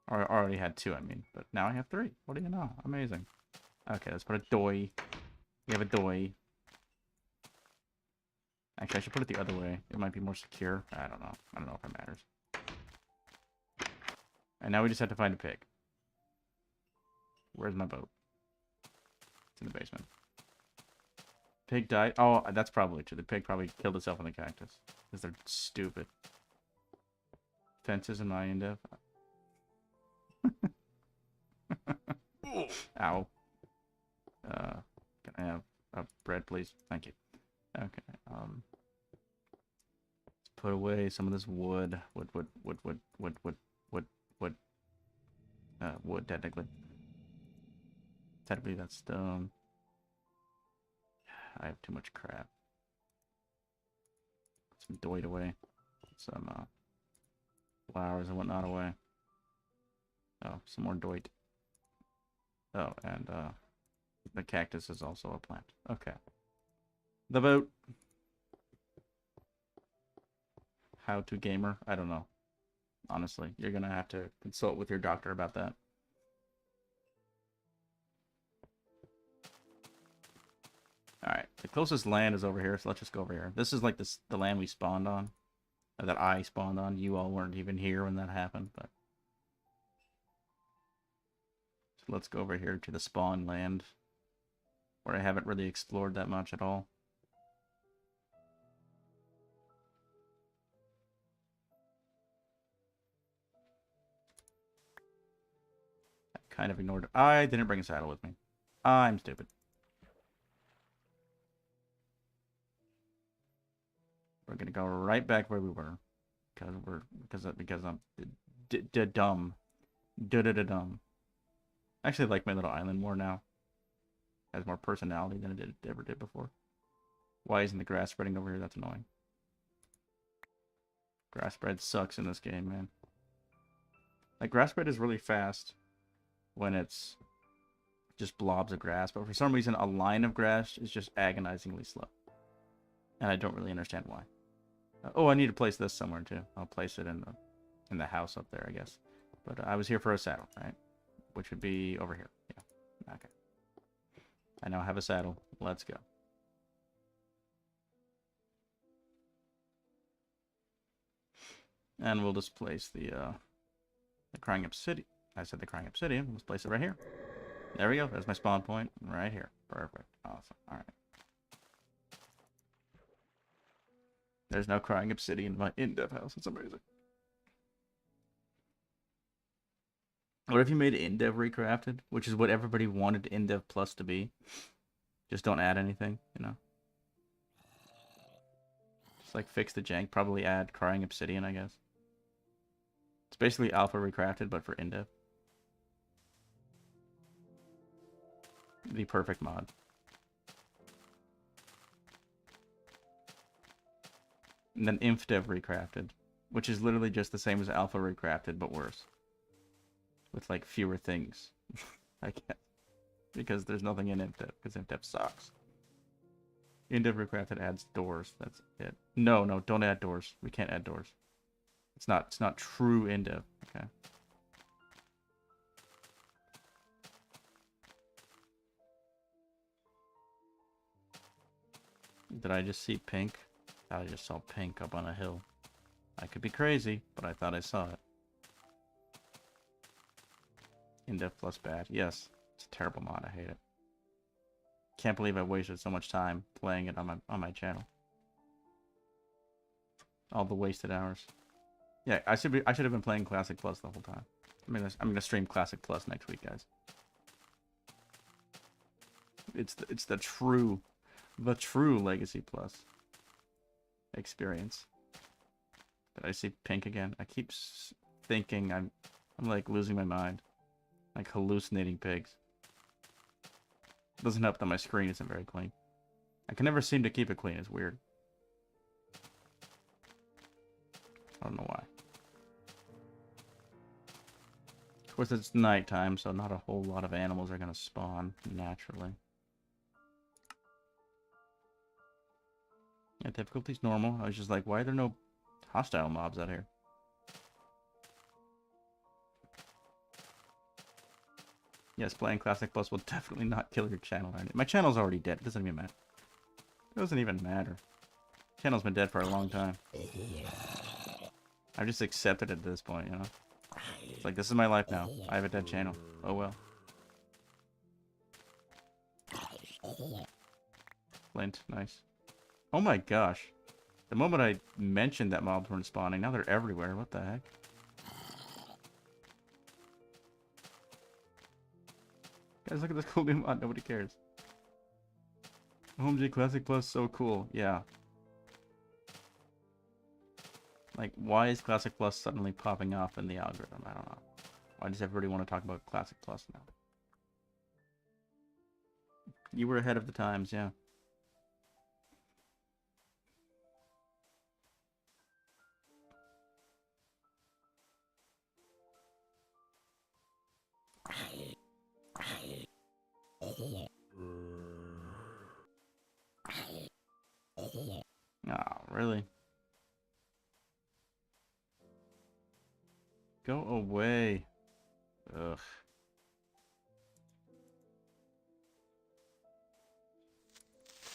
I already had 2, I mean. But now I have 3. What do you know? Amazing. Okay, let's put a doy. We have a doy. Actually, I should put it the other way. It might be more secure. I don't know. I don't know if it matters. And now we just have to find a pig. Where's my boat? It's in the basement. Pig died. Oh, that's probably true. The pig probably killed itself on the cactus. Because they're stupid. Fences in my Indev. Ow. Can I have bread, please? Thank you. Okay. Let's put away some of this wood. Wood, technically. Technically, that's stone. I have too much crap. Some doit away. Some flowers and whatnot away. Oh, some more doit. Oh, and the cactus is also a plant. Okay. The boat. How to gamer? I don't know. Honestly, you're gonna have to consult with your doctor about that. Alright, the closest land is over here, so let's just go over here. This is like the land we spawned on. Or that I spawned on. You all weren't even here when that happened, but... So let's go over here to the spawn land. Where I haven't really explored that much at all. I kind of ignored it. I didn't bring a saddle with me. I'm stupid. We're gonna go right back where we were, because I'm dumb, dumb. I actually like my little island more now. Has more personality than it ever did before. Why isn't the grass spreading over here? That's annoying. Grass spread sucks in this game, man. Like, grass spread is really fast when it's just blobs of grass, but for some reason a line of grass is just agonizingly slow. And I don't really understand why. Oh, I need to place this somewhere too. I'll place it in the house up there, I guess. But I was here for a saddle, right? Which would be over here. Yeah. Okay. I now have a saddle. Let's go. And we'll just place the crying obsidian. I said the crying obsidian. Let's place it right here. There we go. There's my spawn point right here. Perfect. Awesome. All right. There's no crying obsidian in my Indev house. It's amazing. What if you made Indev Recrafted, which is what everybody wanted Indev Plus to be? Just don't add anything, you know? Just like fix the jank. Probably add crying obsidian, I guess. It's basically Alpha Recrafted, but for Indev. The perfect mod. And then Indev Recrafted, which is literally just the same as Alpha Recrafted, but worse. With, like, fewer things. I guess. Because there's nothing in Indev, because Indev sucks. Indev Recrafted adds doors, that's it. No, don't add doors. We can't add doors. It's not true Indev, okay? Did I just see pink? I just saw pink up on a hill. I could be crazy, but I thought I saw it. Indev Plus bad. Yes, it's a terrible mod. I hate it. Can't believe I wasted so much time playing it on my channel. All the wasted hours. Yeah, I should have been playing Classic Plus the whole time. I'm gonna stream Classic Plus next week, guys. It's the true Legacy Plus experience. Did I see pink again? I keep thinking I'm like losing my mind, like hallucinating pigs. Doesn't help that my screen isn't very clean. I can never seem to keep it clean. It's weird. I don't know why. Of course, it's nighttime, so not a whole lot of animals are gonna spawn naturally. Yeah, difficulty's normal. I was just like, why are there no hostile mobs out here? Yes, playing Classic Plus will definitely not kill your channel. My channel's already dead. It doesn't even matter. It doesn't even matter. Channel's been dead for a long time. I've just accepted it at this point, you know? It's like, this is my life now. I have a dead channel. Oh well. flint. Nice. Oh my gosh. The moment I mentioned that mobs weren't spawning, now they're everywhere. What the heck? Guys, look at this cool new mod. Nobody cares. OMG Classic Plus, so cool. Yeah. Like, why is Classic Plus suddenly popping off in the algorithm? I don't know. Why does everybody want to talk about Classic Plus now? You were ahead of the times, yeah. Oh, really? Go away. Ugh.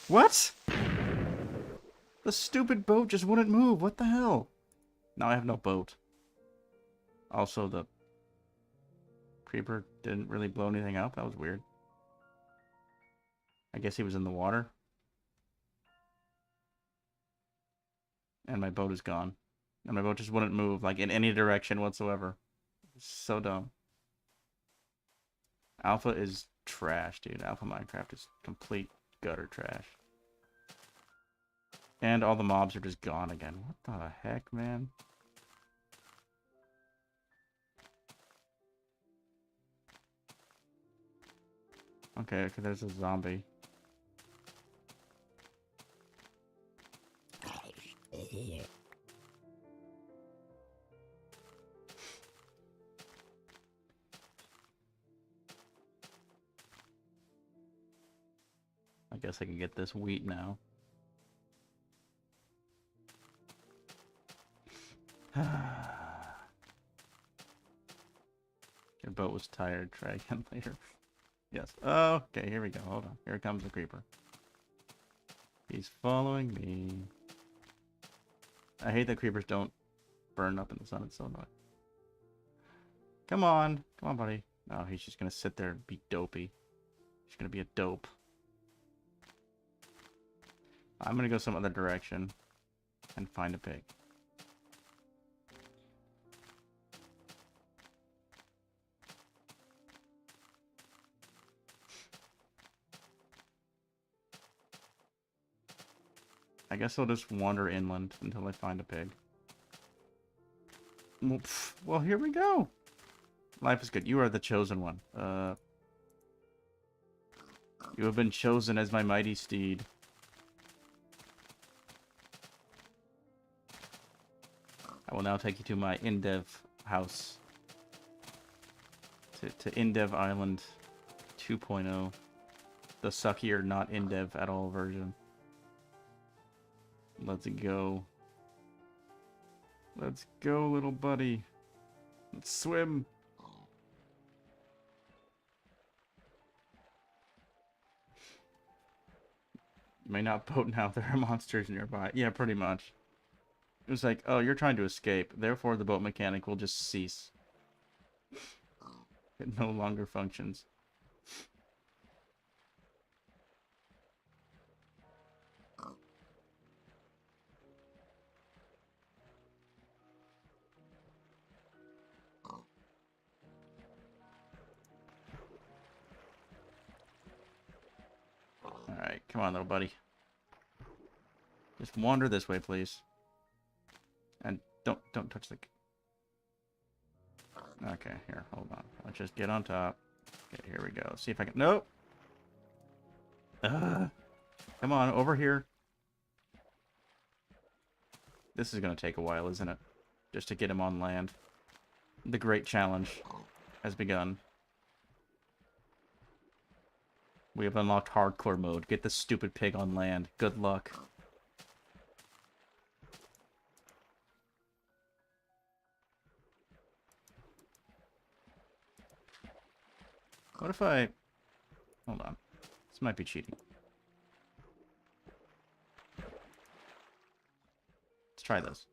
What? The stupid boat just wouldn't move. What the hell? Now I have no boat. Also, the creeper didn't really blow anything up. That was weird. I guess he was in the water. And my boat is gone. And my boat just wouldn't move, like, in any direction whatsoever. So dumb. Alpha is trash, dude. Alpha Minecraft is complete gutter trash. And all the mobs are just gone again. What the heck, man? Okay, there's a zombie. I guess I can get this wheat now. Your boat was tired. Try again later. Yes. Oh, okay, here we go. Hold on. Here comes the creeper. He's following me. I hate that creepers don't burn up in the sun. It's so annoying. Come on. Come on, buddy. No, he's just gonna sit there and be dopey. He's gonna be a dope. I'm gonna go some other direction and find a pig. I guess I'll just wander inland until I find a pig. Well, here we go. Life is good. You are the chosen one. You have been chosen as my mighty steed. I will now take you to my Indev house. To Indev Island 2.0. The suckier, not Indev at all version. Let's go. Let's go, little buddy. Let's swim. You may not boat now. There are monsters nearby. Yeah, pretty much. It was like, oh, you're trying to escape. Therefore, the boat mechanic will just cease. It no longer functions. Alright, come on, little buddy. Just wander this way, please. And don't touch the... Okay, here, hold on. Let's just get on top. Okay, here we go. See if I can... Nope! Come on, over here. This is gonna take a while, isn't it? Just to get him on land. The great challenge has begun. We have unlocked hardcore mode. Get this stupid pig on land. Good luck. What if I... Hold on. This might be cheating. Let's try this.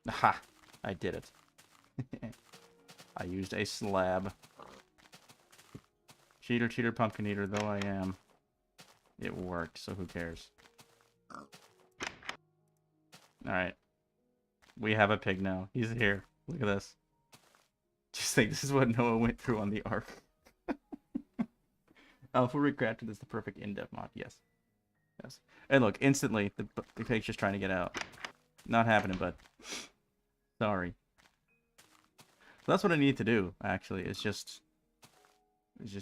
Aha! I did it. I used a slab. Cheater, cheater, pumpkin eater, though I am. it worked, so who cares? Alright. We have a pig now. He's here. Look at this. Just think this is what Noah went through on the Ark. Alpha Recrafted is the perfect Indev mod. Yes. Yes. And look, instantly, the pig's just trying to get out. Not happening, bud. Sorry. So that's what I need to do, actually, is just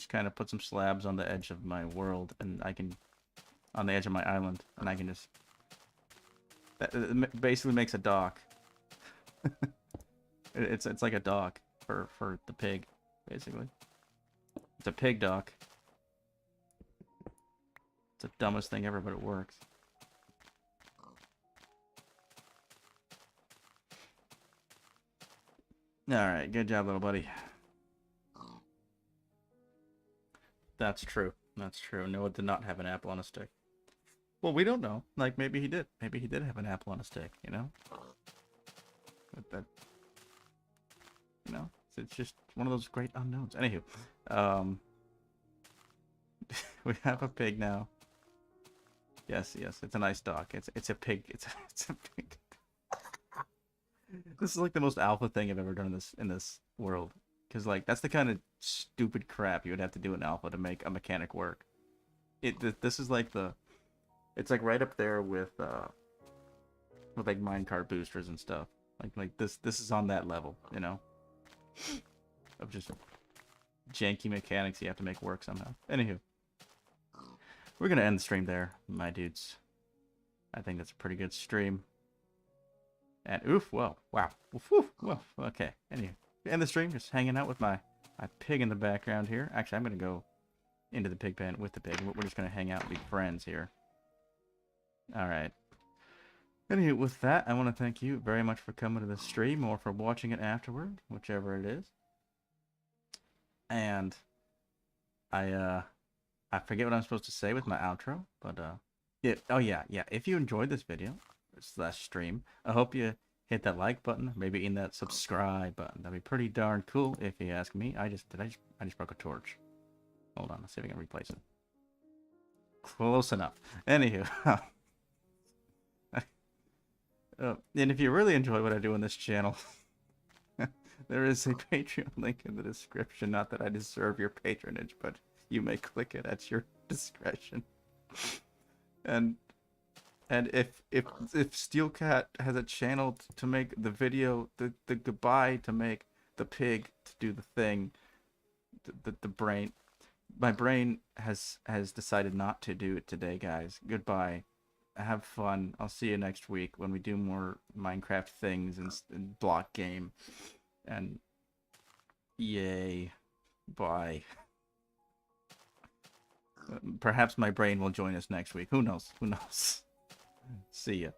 kind of put some slabs on the edge of my world, and I can, on the edge of my island, and I can just, that basically makes a dock. it's like a dock for the pig, basically. It's a pig dock. It's the dumbest thing ever, but it works. Alright, good job, little buddy. That's true. That's true. Noah did not have an apple on a stick. Well, we don't know. Like, maybe he did. Maybe he did have an apple on a stick, you know? But that... You know? It's just one of those great unknowns. Anywho. We have a pig now. Yes, yes. It's a nice dock. It's a pig. It's a pig. This is like the most alpha thing I've ever done in this world. Because, like, that's the kind of stupid crap you would have to do in alpha to make a mechanic work. This is like the... It's, like, right up there with like, minecart boosters and stuff. Like this is on that level, you know? Of just janky mechanics you have to make work somehow. Anywho. We're gonna end the stream there, my dudes. I think that's a pretty good stream. And, oof, whoa, wow. Oof, oof, whoa, okay. Anyway. End the stream, just hanging out with my pig in the background here. Actually, I'm going to go into the pig pen with the pig. We're just going to hang out and be friends here. Alright. Anyway, with that, I want to thank you very much for coming to the stream or for watching it afterward, whichever it is. And I forget what I'm supposed to say with my outro, but yeah, oh yeah, if you enjoyed this video / stream, I hope you hit that like button, maybe in that subscribe button. That'd be pretty darn cool if you ask me. I just broke a torch. Hold on, let's see if I can replace it. Close enough. Anywho, and if you really enjoy what I do on this channel, there is a Patreon link in the description. Not that I deserve your patronage, but you may click it at your discretion. And if Steelcat has a channel to make the video, the goodbye to make the pig to do the thing, the brain, my brain has decided not to do it today, guys. Goodbye. Have fun. I'll see you next week when we do more Minecraft things and block game. And yay. Bye. Perhaps my brain will join us next week. Who knows? Who knows? See ya.